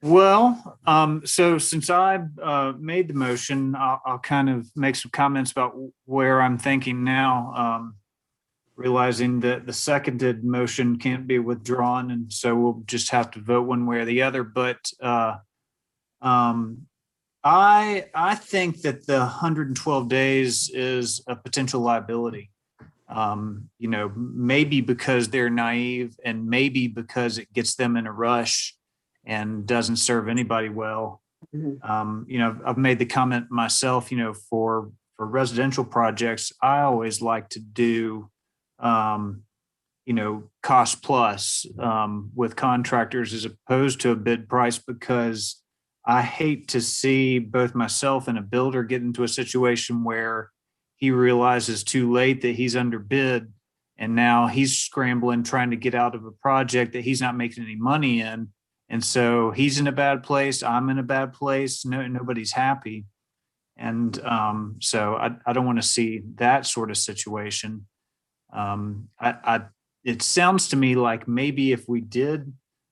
Well, so since I made the motion, I'll kind of make some comments about where I'm thinking now, realizing that the seconded motion can't be withdrawn, and so we'll just have to vote one way or the other. But I think that the 112 days is a potential liability. Maybe because they're naive, and maybe because it gets them in a rush and doesn't serve anybody well. I've made the comment myself, for residential projects, I always like to do, cost plus with contractors as opposed to a bid price, because I hate to see both myself and a builder get into a situation where he realizes too late that he's underbid, and now he's scrambling trying to get out of a project that he's not making any money in. And so he's in a bad place. I'm in a bad place. Nobody's happy. And so I don't want to see that sort of situation. It sounds to me like maybe if we did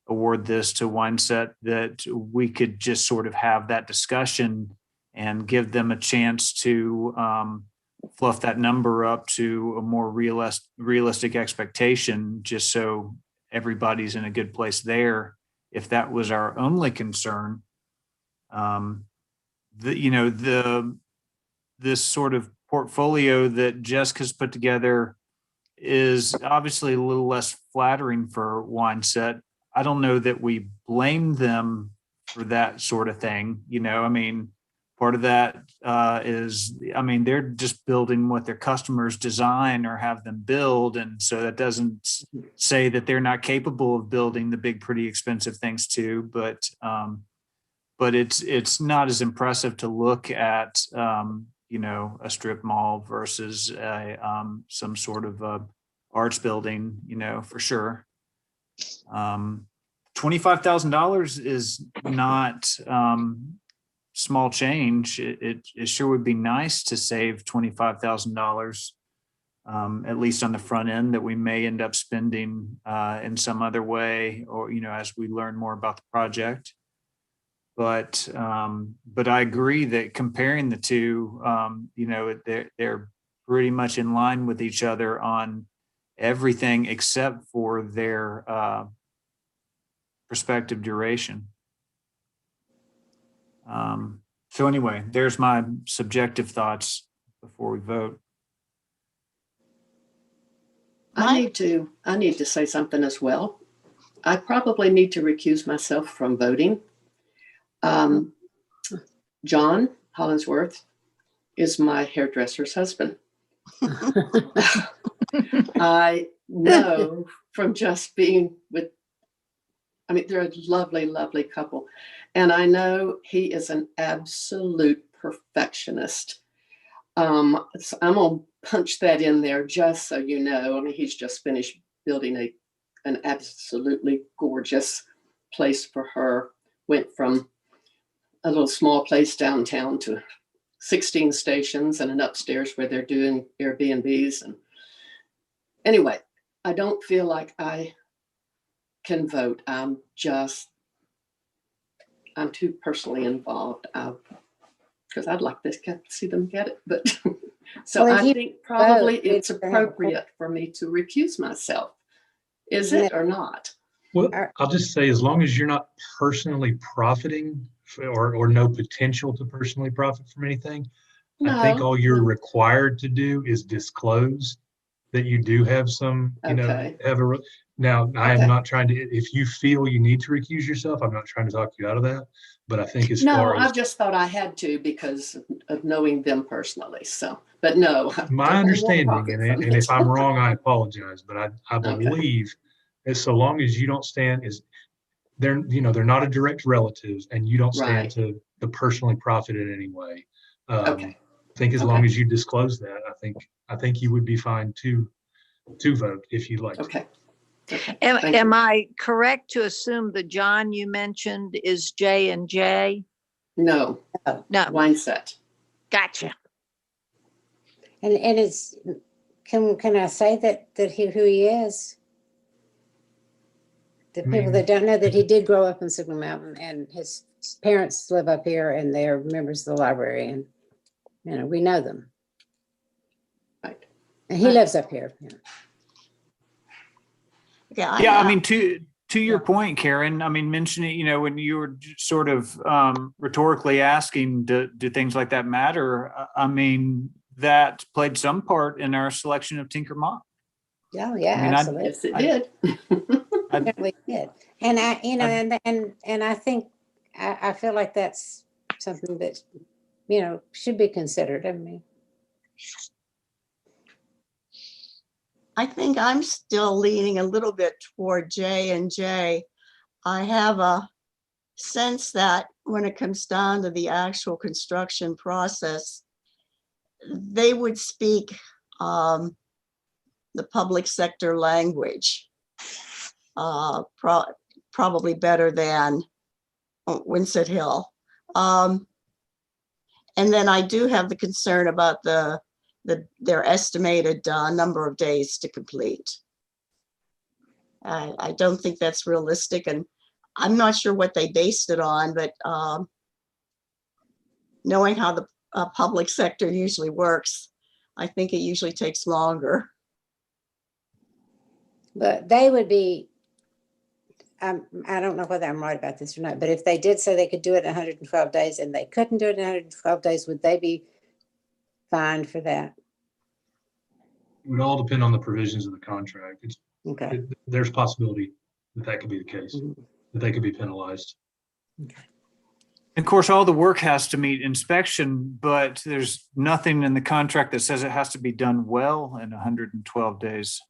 award this to Wineset, that we could just sort of have that discussion and give them a chance to fluff that number up to a more realistic expectation, just so everybody's in a good place there. If that was our only concern, this sort of portfolio that Jessica's put together is obviously a little less flattering for Wineset. I don't know that we blame them for that sort of thing. I mean, part of that they're just building what their customers design or have them build. And so that doesn't say that they're not capable of building the big, pretty expensive things too. But it's not as impressive to look at, a strip mall versus some sort of arts building, for sure. $25,000 is not small change. It sure would be nice to save $25,000, at least on the front end, that we may end up spending in some other way, or as we learn more about the project. But I agree that comparing the two, they're pretty much in line with each other on everything except for their prospective duration. So anyway, there's my subjective thoughts before we vote. I need to say something as well. I probably need to recuse myself from voting. John Hollingsworth is my hairdresser's husband. I know from just being with, they're a lovely, lovely couple. And I know he is an absolute perfectionist. So I'm going to punch that in there just so you know. He's just finished building an absolutely gorgeous place for her. Went from a little small place downtown to 16 stations and an upstairs where they're doing Airbnbs. And anyway, I don't feel like I can vote. I'm too personally involved because I'd like to see them get it. But so Well, I think probably it's appropriate for me to recuse myself. Is it or not? Well, I'll just say, as long as you're not personally profiting or no potential to personally profit from anything, I think all you're required to do is disclose that you do have some, now I am not trying to, if you feel you need to recuse yourself, I'm not trying to talk you out of that, but I think I just thought I had to because of knowing them personally. So, but no. My understanding, and if I'm wrong, I apologize, but I believe that so long as you don't stand they're not a direct relative and you don't stand to personally profit in any way. I think as long as you disclose that, I think you would be fine to vote if you'd like. Okay. Am I correct to assume the John you mentioned is J&J? No. Wineset. Gotcha. And it's, can I say that who he is? The people that don't know that he did grow up in Signal Mountain and his parents live up here and they're members of the library, and we know them. Right. And he lives up here. To your point, Karen, mentioning, when you were sort of rhetorically asking, do things like that matter? That played some part in our selection of Tinker Mock. Oh yeah, absolutely. Yes, it did. It really did. And and I think I feel like that's something that should be considered. I think I'm still leaning a little bit toward J&J. I have a sense that when it comes down to the actual construction process, they would speak the public sector language probably better than Winsett Hill. And then I do have the concern about their estimated number of days to complete. I don't think that's realistic, and I'm not sure what they based it on, but knowing how the public sector usually works, I think it usually takes longer. But they would be, I don't know whether I'm right about this or not, but if they did say they could do it in 112 days and they couldn't do it in 112 days, would they be fined for that? It would all depend on the provisions of the contract. Okay. There's possibility that could be the case, that they could be penalized. Of course, all the work has to meet inspection, but there's nothing in the contract that says it has to be done well in 112 days.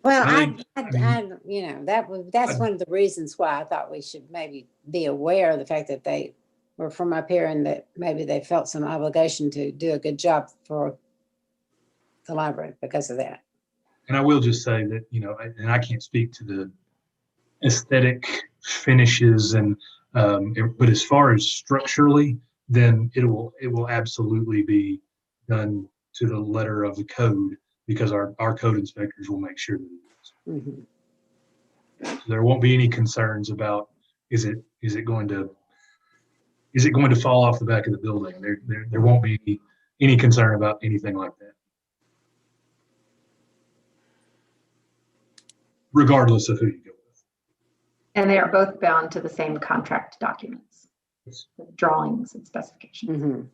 Well, I you know, that's one of the reasons why I thought we should maybe be aware of the fact that they were from up here and that maybe they felt some obligation to do a good job for the library because of that. And I will just say that, you know, and I can't speak to the aesthetic finishes but as far as structurally, then it will absolutely be done to the letter of the code, because our code inspectors will make sure that it is. So there won't be any concerns about is it going to fall off the back of the building. There won't be any concern about anything like that, regardless of who you go with. And they are both bound to the same contract documents, drawings and specifications.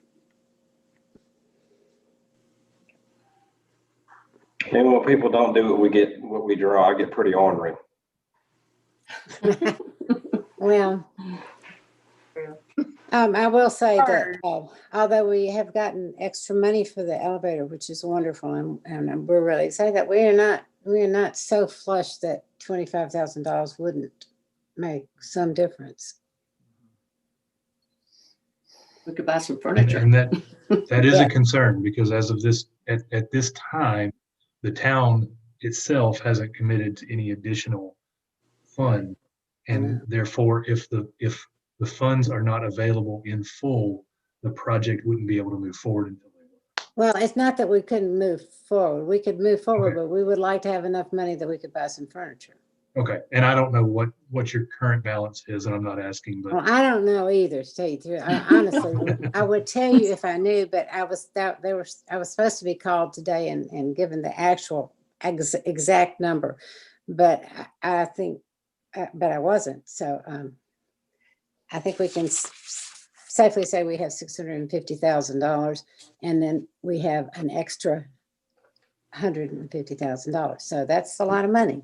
And when people don't do what we get, what we draw, I get pretty ornery. Well, I will say that although we have gotten extra money for the elevator, which is wonderful, and we're really excited that we are not so flush that $25,000 wouldn't make some difference. We could buy some furniture. And that is a concern, because as of this, at this time, the town itself hasn't committed to any additional fund. And therefore, if the funds are not available in full, the project wouldn't be able to move forward until they were. Well, it's not that we couldn't move forward. We could move forward, but we would like to have enough money that we could buy some furniture. Okay, and I don't know what your current balance is, and I'm not asking, but Well, I don't know either, to tell you the truth. Honestly, I would tell you if I knew, but I was supposed to be called today and given the actual exact number, but I think, but I wasn't. So I think we can safely say we have $650,000, and then we have an extra $150,000. So that's a lot of money.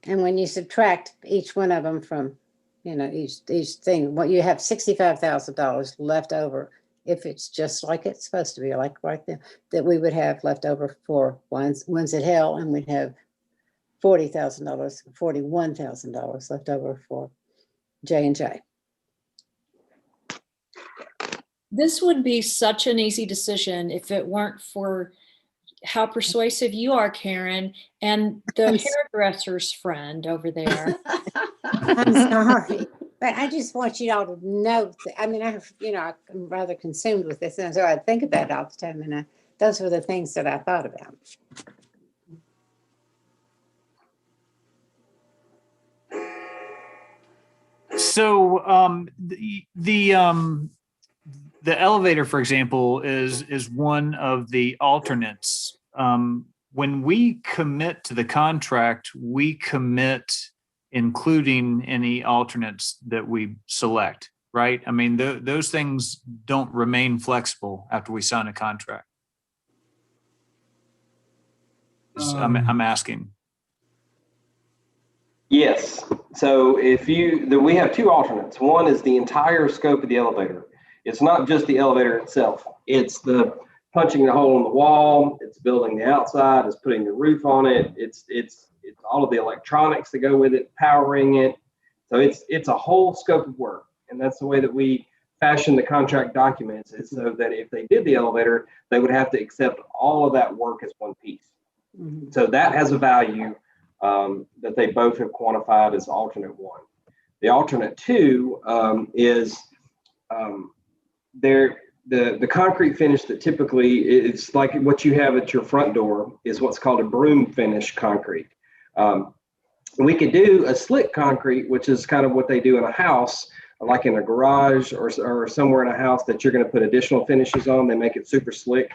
And when you subtract each one of them from, you know, each thing, well, you have $65,000 left over. If it's just like it's supposed to be, like right there, that we would have left over for Winsett Hill, and we'd have $41,000 left over for J&J. This would be such an easy decision if it weren't for how persuasive you are, Karen, and the hairdresser's friend over there. I'm sorry, but I just want you all to know. I mean, I'm rather consumed with this, and so I think about it all the time. And those were the things that I thought about. So the elevator, for example, is one of the alternates. When we commit to the contract, we commit including any alternates that we select, right? I mean, those things don't remain flexible after we sign a contract. I'm asking. Yes. So we have two alternates. One is the entire scope of the elevator It's not just the elevator itself. It's the punching the hole in the wall. It's building the outside. It's putting the roof on it. It's all of the electronics that go with it, powering it. So it's a whole scope of work. And that's the way that we fashion the contract documents, is so that if they did the elevator, they would have to accept all of that work as one piece. Mhm. So that has a value that they both have quantified as alternate one. The alternate two is the concrete finish that typically is like what you have at your front door is what's called a broom finish concrete. We could do a slick concrete, which is kind of what they do in a house, like in a garage or somewhere in a house that you're going to put additional finishes on. They make it super slick.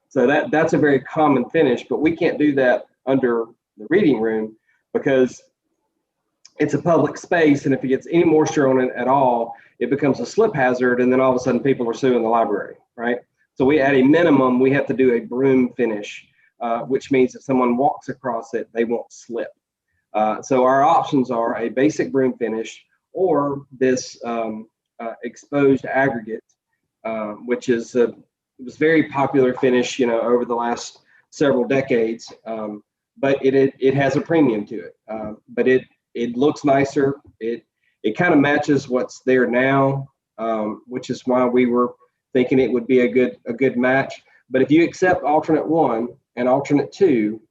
So that's a very common finish, but we can't do that under the reading room because it's a public space. And if it gets any moisture on it at all, it becomes a slip hazard. And then all of a sudden people are suing the library, right? So we, at a minimum, we have to do a broom finish, which means if someone walks across it, they won't slip. So our options are a basic broom finish or this exposed aggregate, which is it was very popular finish, over the last several decades. But it has a premium to it. But it looks nicer. It kind of matches what's there now, which is why we were thinking it would be a good match. But if you accept alternate one and alternate two,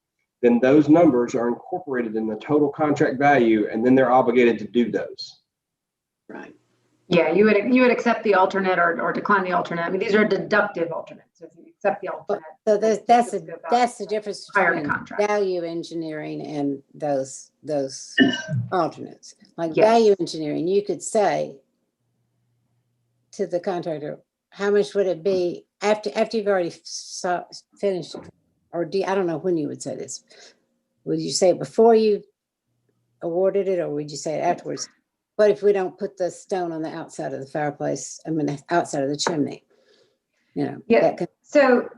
then those numbers are incorporated in the total contract value, and then they're obligated to do those. Right. Yeah, you would accept the alternate or decline the alternate. I mean, these are deductive alternates. So if you accept the alternate. So that's the difference Prior to between contract. value engineering and those alternates. Like Yes. value engineering, you could say to the contractor, how much would it be after you've already finished it? Or I don't know when you would say this. Would you say it before you awarded it, or would you say it afterwards? But if we don't put the stone on the outside of the fireplace, the outside of the chimney, Yeah. that could, So,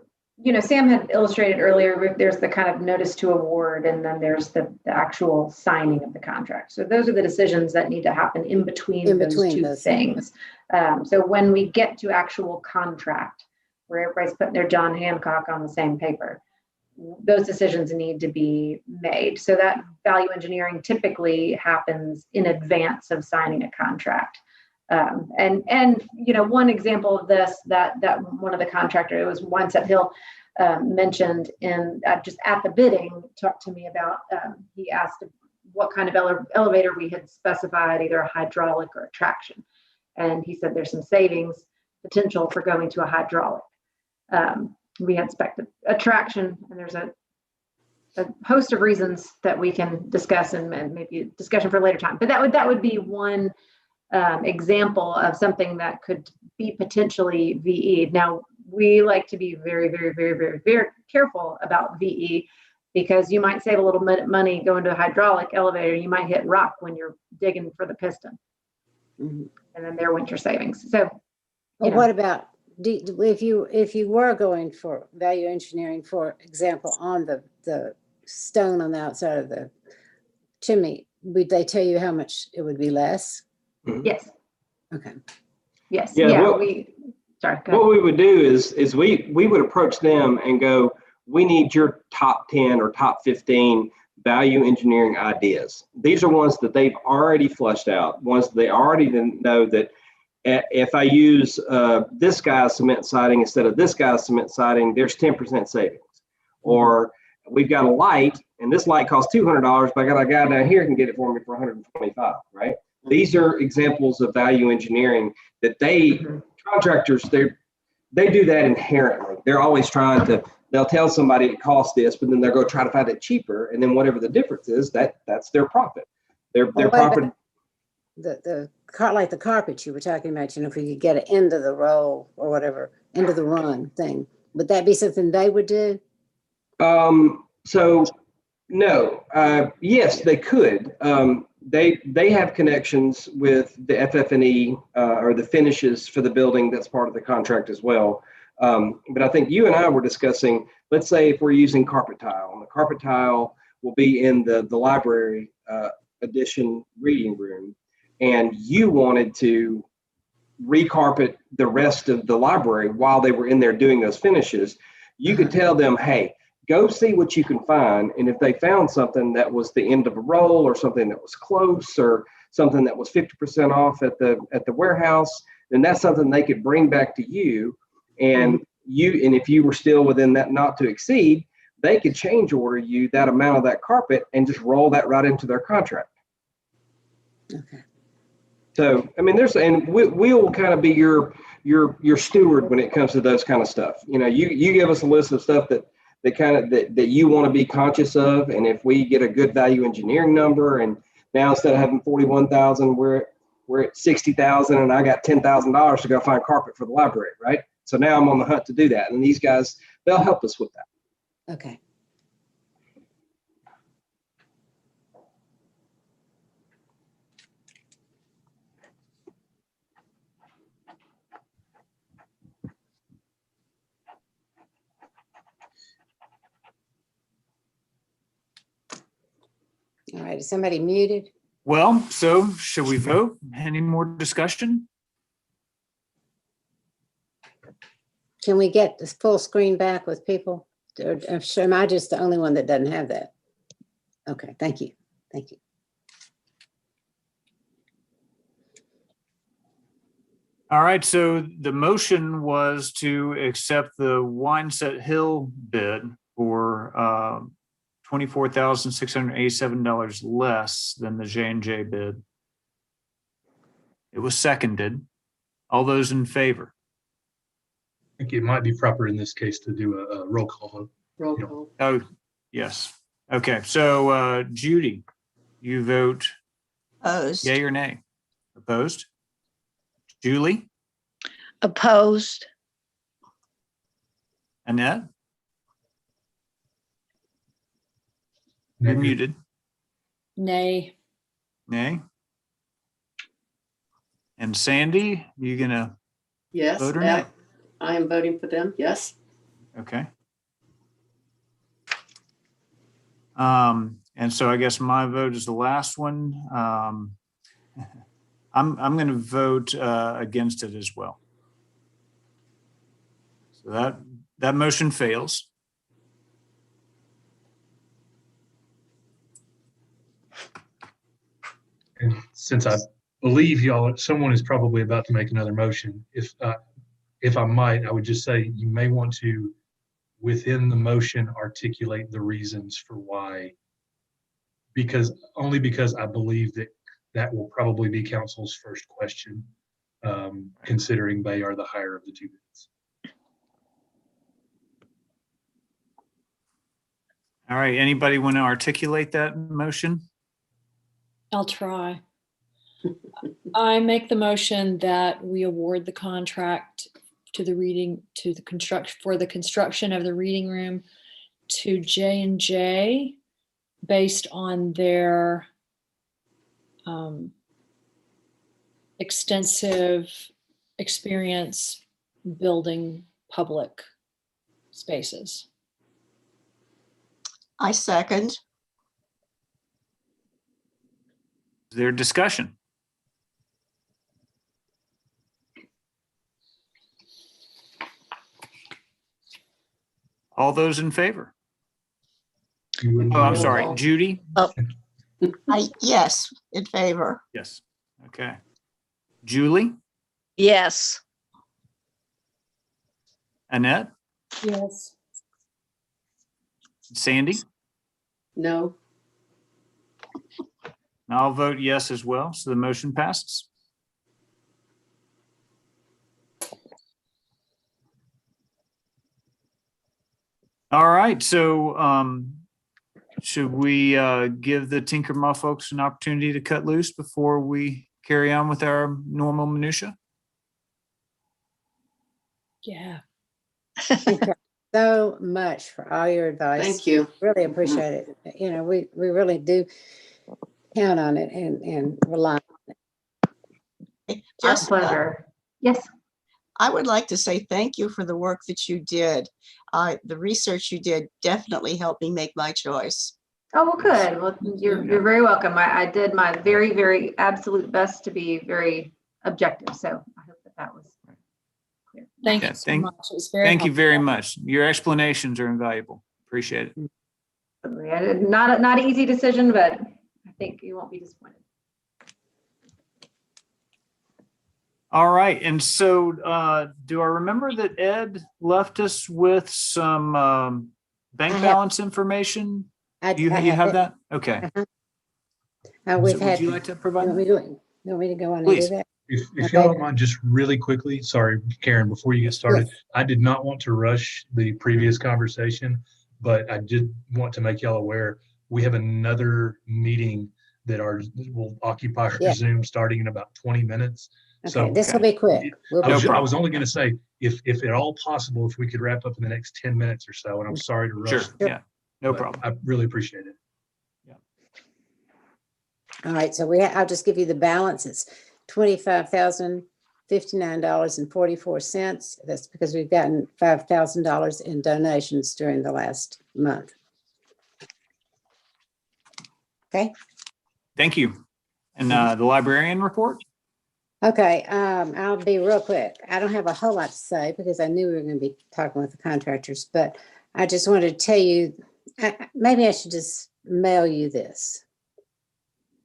Sam had illustrated earlier, there's the kind of notice to award, and then there's the actual signing of the contract. So those are the decisions that need to happen in between those two things. So when we get to actual contract, where everybody's putting their John Hancock on the same paper, those decisions need to be made. So that value engineering typically happens in advance of signing a contract. And one example of this that one of the contractors, it was Onset Hill, mentioned in just at the bidding, talked to me about, he asked what kind of elevator we had specified, either a hydraulic or a traction. And he said there's some savings potential for going to a hydraulic. We had expected a traction, and there's a host of reasons that we can discuss and maybe a discussion for a later time. But that would be one example of something that could be potentially VE. Now, we like to be very, very, very, very, very careful about VE, because you might save a little bit of money going to a hydraulic elevator. You might hit rock when you're digging for the piston, and then there went your savings. So, what about if you were going for value engineering, for example, on the stone on the outside of the chimney, would they tell you how much it would be less? Yes. Okay. Yes. Yeah, What we would do is we would approach them and go, we need your top 10 or top 15 value engineering ideas. These are ones that they've already flushed out, ones that they already know that if I use this guy's cement siding instead of this guy's cement siding, there's 10% savings. Or we've got a light, and this light costs $200, but I got a guy down here who can get it for me for $125, right? These are examples of value engineering that contractors, they do that inherently. They're always trying to, they'll tell somebody it costs this, but then they'll go try to find it cheaper. And then whatever the difference is, that's their profit. Their profit. Like the carpet you were talking about, if we could get it into the roll or whatever, into the run thing, would that be something they would do? So no, yes, they could. They have connections with the FF&E or the finishes for the building. That's part of the contract as well. But I think you and I were discussing, let's say if we're using carpet tile, and the carpet tile will be in the library edition reading room, and you wanted to recarpet the rest of the library while they were in there doing those finishes, you could tell them, hey, go see what you can find. And if they found something that was the end of a roll or something that was close or something that was 50% off at the warehouse, then that's something they could bring back to you. And and if you were still within that not to exceed, they could change order you that amount of that carpet and just roll that right into their contract. Okay. So, I mean, we'll kind of be your steward when it comes to those kind of stuff. You know, you give us a list of stuff that you want to be conscious of. And if we get a good value engineering number, and now instead of having 41,000, we're at 60,000, and I got $10,000 to go find carpet for the library, right? So now I'm on the hunt to do that. And these guys, they'll help us with that. Okay. All right, is somebody muted? Well, so should we vote? Any more discussion? Can we get this full screen back with people? Or am I just the only one that doesn't have that? Okay, thank you. Thank you. All right, so the motion was to accept the Wineset Hill bid for $24,687 less than the J&J bid. It was seconded. All those in favor? I think it might be proper in this case to do a roll call vote. Roll call. Oh, yes. Okay, so Judy, you vote Opposed. yay or nay? Opposed? Julie? Opposed. Annette? You're Negative. muted. Nay. Nay? And Sandy, you gonna Yes, vote or nay? I am voting for them. Yes. Okay. And so I guess my vote is the last one. I'm going to vote against it as well. So that motion fails. And since I believe someone is probably about to make another motion, if I might, I would just say you may want to, within the motion, articulate the reasons for why, because I believe that will probably be council's first question, considering they are the higher of the two bids. All right. Anybody want to articulate that motion? I'll try. I make the motion that we award the contract for the construction of the reading room to J&J based on their extensive experience building public spaces. I second. Is there discussion? All those in favor? Oh, I'm sorry, Judy? Yes, in favor. Yes. Okay. Julie? Yes. Annette? Yes. Sandy? No. And I'll vote yes as well. So the motion passes. All right. So should we give the Tinkerma folks an opportunity to cut loose before we carry on with our normal minutia? Yeah. Thank you so much for all your advice. Thank you. Really appreciate it. You know, we really do count on it and rely on it. Just, Pleasure. Yes. I would like to say thank you for the work that you did. The research you did definitely helped me make my choice. Oh, well, good. Well, you're very welcome. I did my very, very absolute best to be very objective. So I hope that was clear. Thank Yeah, you so much. It was very Thank you very helpful. much. Your explanations are invaluable. Appreciate it. Not an easy decision, but I think you won't be disappointed. All right. And so do I remember that Ed left us with some bank I have- balance information? You I have it. that? Okay. We've So had. would you like to You provide want me that? to you want me to go on and do Please. that? If Okay. y'all don't mind, just really quickly, sorry, Karen, before you get started, I did not want to rush the previous conversation, but I did want to make y'all aware, we have another meeting that will occupy our Yeah. Zoom starting in about 20 minutes. Okay, So this will be quick. We'll I be was, No I was problem. only going to say, if at all possible, if we could wrap up in the next 10 minutes or so, and I'm sorry to rush. Sure. Yeah. No but problem. I really appreciate it. All right, so I'll just give you the balance. It's $25,059.44. That's because we've gotten $5,000 in donations during the last month. Okay, Thank you. And the librarian report? okay, I'll be real quick. I don't have a whole lot to say because I knew we were going to be talking with the contractors, but I just wanted to tell you, maybe I should just mail you this.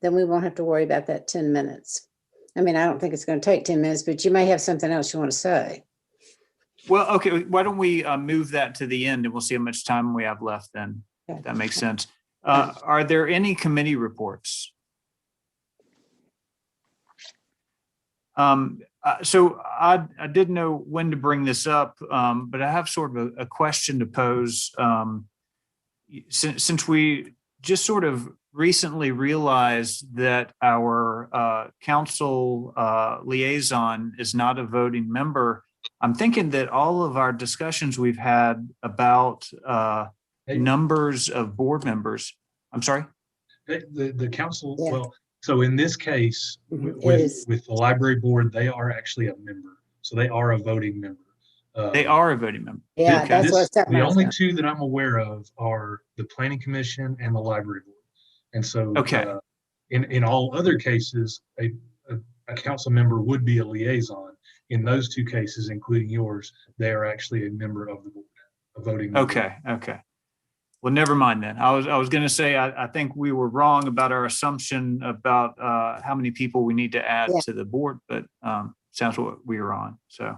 Then we won't have to worry about that 10 minutes. I mean, I don't think it's going to take 10 minutes, but you may have something else you want to say. Well, okay. Why don't we move that to the end and we'll see how much time we have left then. Okay. If that makes sense. Are there any committee reports? So I didn't know when to bring this up, but I have sort of a question to pose. Since we just sort of recently realized that our council liaison is not a voting member, I'm thinking that all of our discussions we've had about numbers of board members, I'm sorry? The council, Yeah. well, so in this case, Mhm, it with is. the library board, they are actually a member. So they are a voting member. They are a voting member. Yeah, that's what The only two that I'm aware of are the planning commission and the library board. And so Okay. in all other cases, a council member would be a liaison. In those two cases, including yours, they are actually a member of the board, a voting member. Okay. Okay. Well, never mind then. I was going to say, I think we were wrong about our assumption about how many people we need to add Yeah. to the board, but sounds what we were on. So,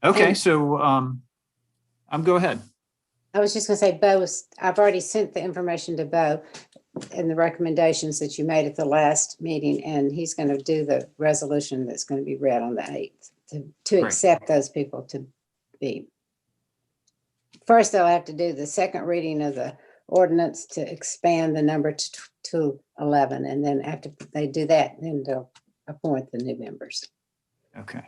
okay. And- So go ahead. I was just going to say, I've already sent the information to Bo and the recommendations that you made at the last meeting, and he's going to do the resolution that's going to be read on the 8th to Great. accept those people to be. First, they'll have to do the second reading of the ordinance to expand the number to 11. And then after they do that, then they'll appoint the new members. Okay.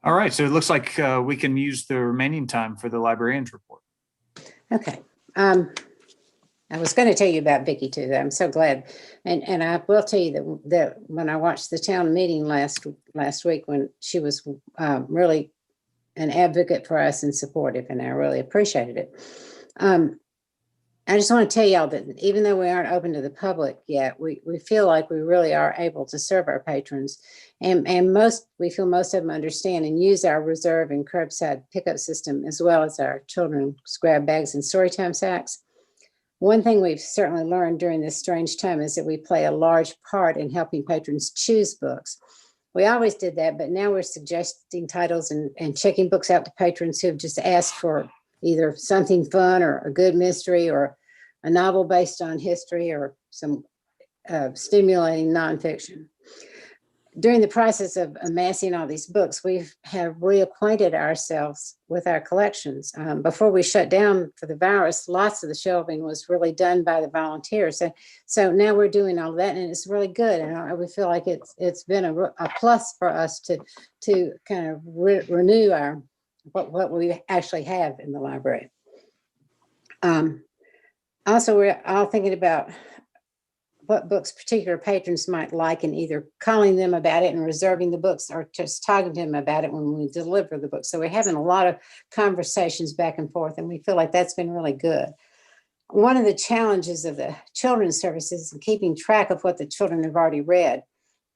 All right. So it looks like we can use the remaining time for the librarian's report. Okay. I was going to tell you about Vicki too. I'm so glad. And I will tell you that when I watched the town meeting last week, when she was really an advocate for us and supportive, and I really appreciated it. I just want to tell y'all that even though we aren't open to the public yet, we feel like we really are able to serve our patrons. And we feel most of them understand and use our reserve and curbside pickup system, as well as our children's grab bags and storytime sacks. One thing we've certainly learned during this strange time is that we play a large part in helping patrons choose books. We always did that, but now we're suggesting titles and checking books out to patrons who have just asked for either something fun or a good mystery or a novel based on history or some stimulating nonfiction. During the process of amassing all these books, we have reacquainted ourselves with our collections. Before we shut down for the virus, lots of the shelving was really done by the volunteers. So now we're doing all that, and it's really good. And we feel like it's been a plus for us to kind of renew our what we actually have in the library. Also, we're all thinking about what books particular patrons might like, and either calling them about it and reserving the books, or just talking to them about it when we deliver the books. So we're having a lot of conversations back and forth, and we feel like that's been really good. One of the challenges of the children's services is keeping track of what the children have already read.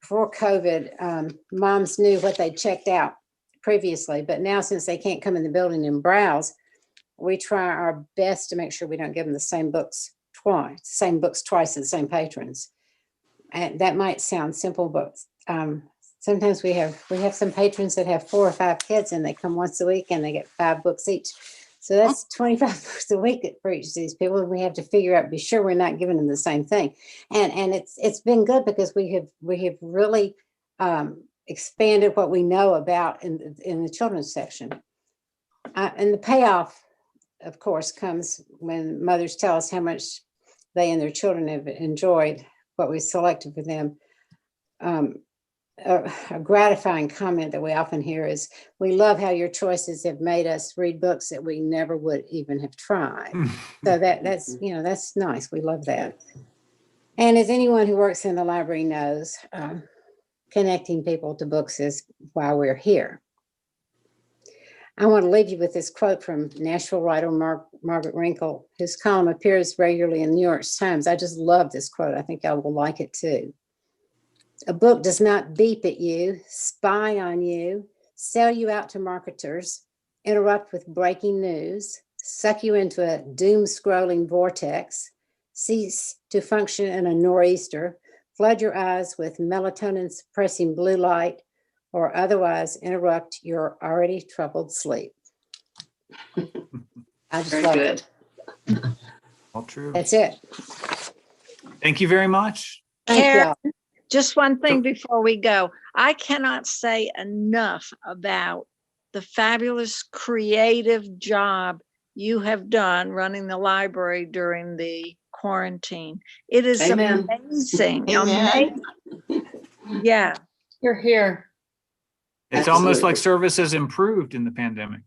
before COVID, moms knew what they checked out previously, but now since they can't come in the building and browse, we try our best to make sure we don't give them the same books twice to the same patrons. And that might sound simple, but sometimes we have some patrons that have 4 or 5 kids and they come once a week and they get 5 books each. So that's 25 books a week for each of these people. And we have to figure out, be sure we're not giving them the same thing. And it's been good because we have really expanded what we know about in the children's section. And the payoff, of course, comes when mothers tell us how much they and their children have enjoyed what we selected for them. A gratifying comment that we often hear is, we love how your choices have made us read books that we never would even have tried. So that's nice. We love that. And as anyone who works in the library knows, connecting people to books is why we're here. I want to leave you with this quote from Nashville writer Margaret Wrinkle, whose column appears regularly in the New York Times. I just love this quote. I think I will like it too. A book does not beep at you, spy on you, sell you out to marketers, interrupt with breaking news, suck you into a doom-scrolling vortex, cease to function in a nor'easter, flood your eyes with melatonin-suppressing blue light, or otherwise interrupt your already troubled sleep. I just Very love good. it. All true. That's it. Thank you very much. Thank Karen, y'all. just one thing before we go. I cannot say enough about the fabulous creative job you have done running the library during the quarantine. It is Amen. amazing. Amen. Amazing. Yeah. You're here. It's almost Absolutely. like service has improved in the pandemic.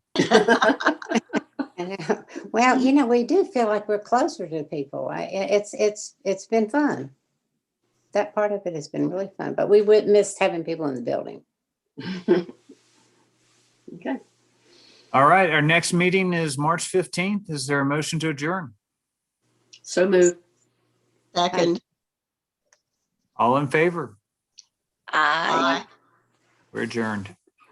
Well, we do feel like we're closer to people. It's been fun. That part of it has been really fun, but we would miss having people in the building. Okay. All right, our next meeting is March 15th. Is there a motion to adjourn? So moved. Second. All in favor? I Aye. We're adjourned.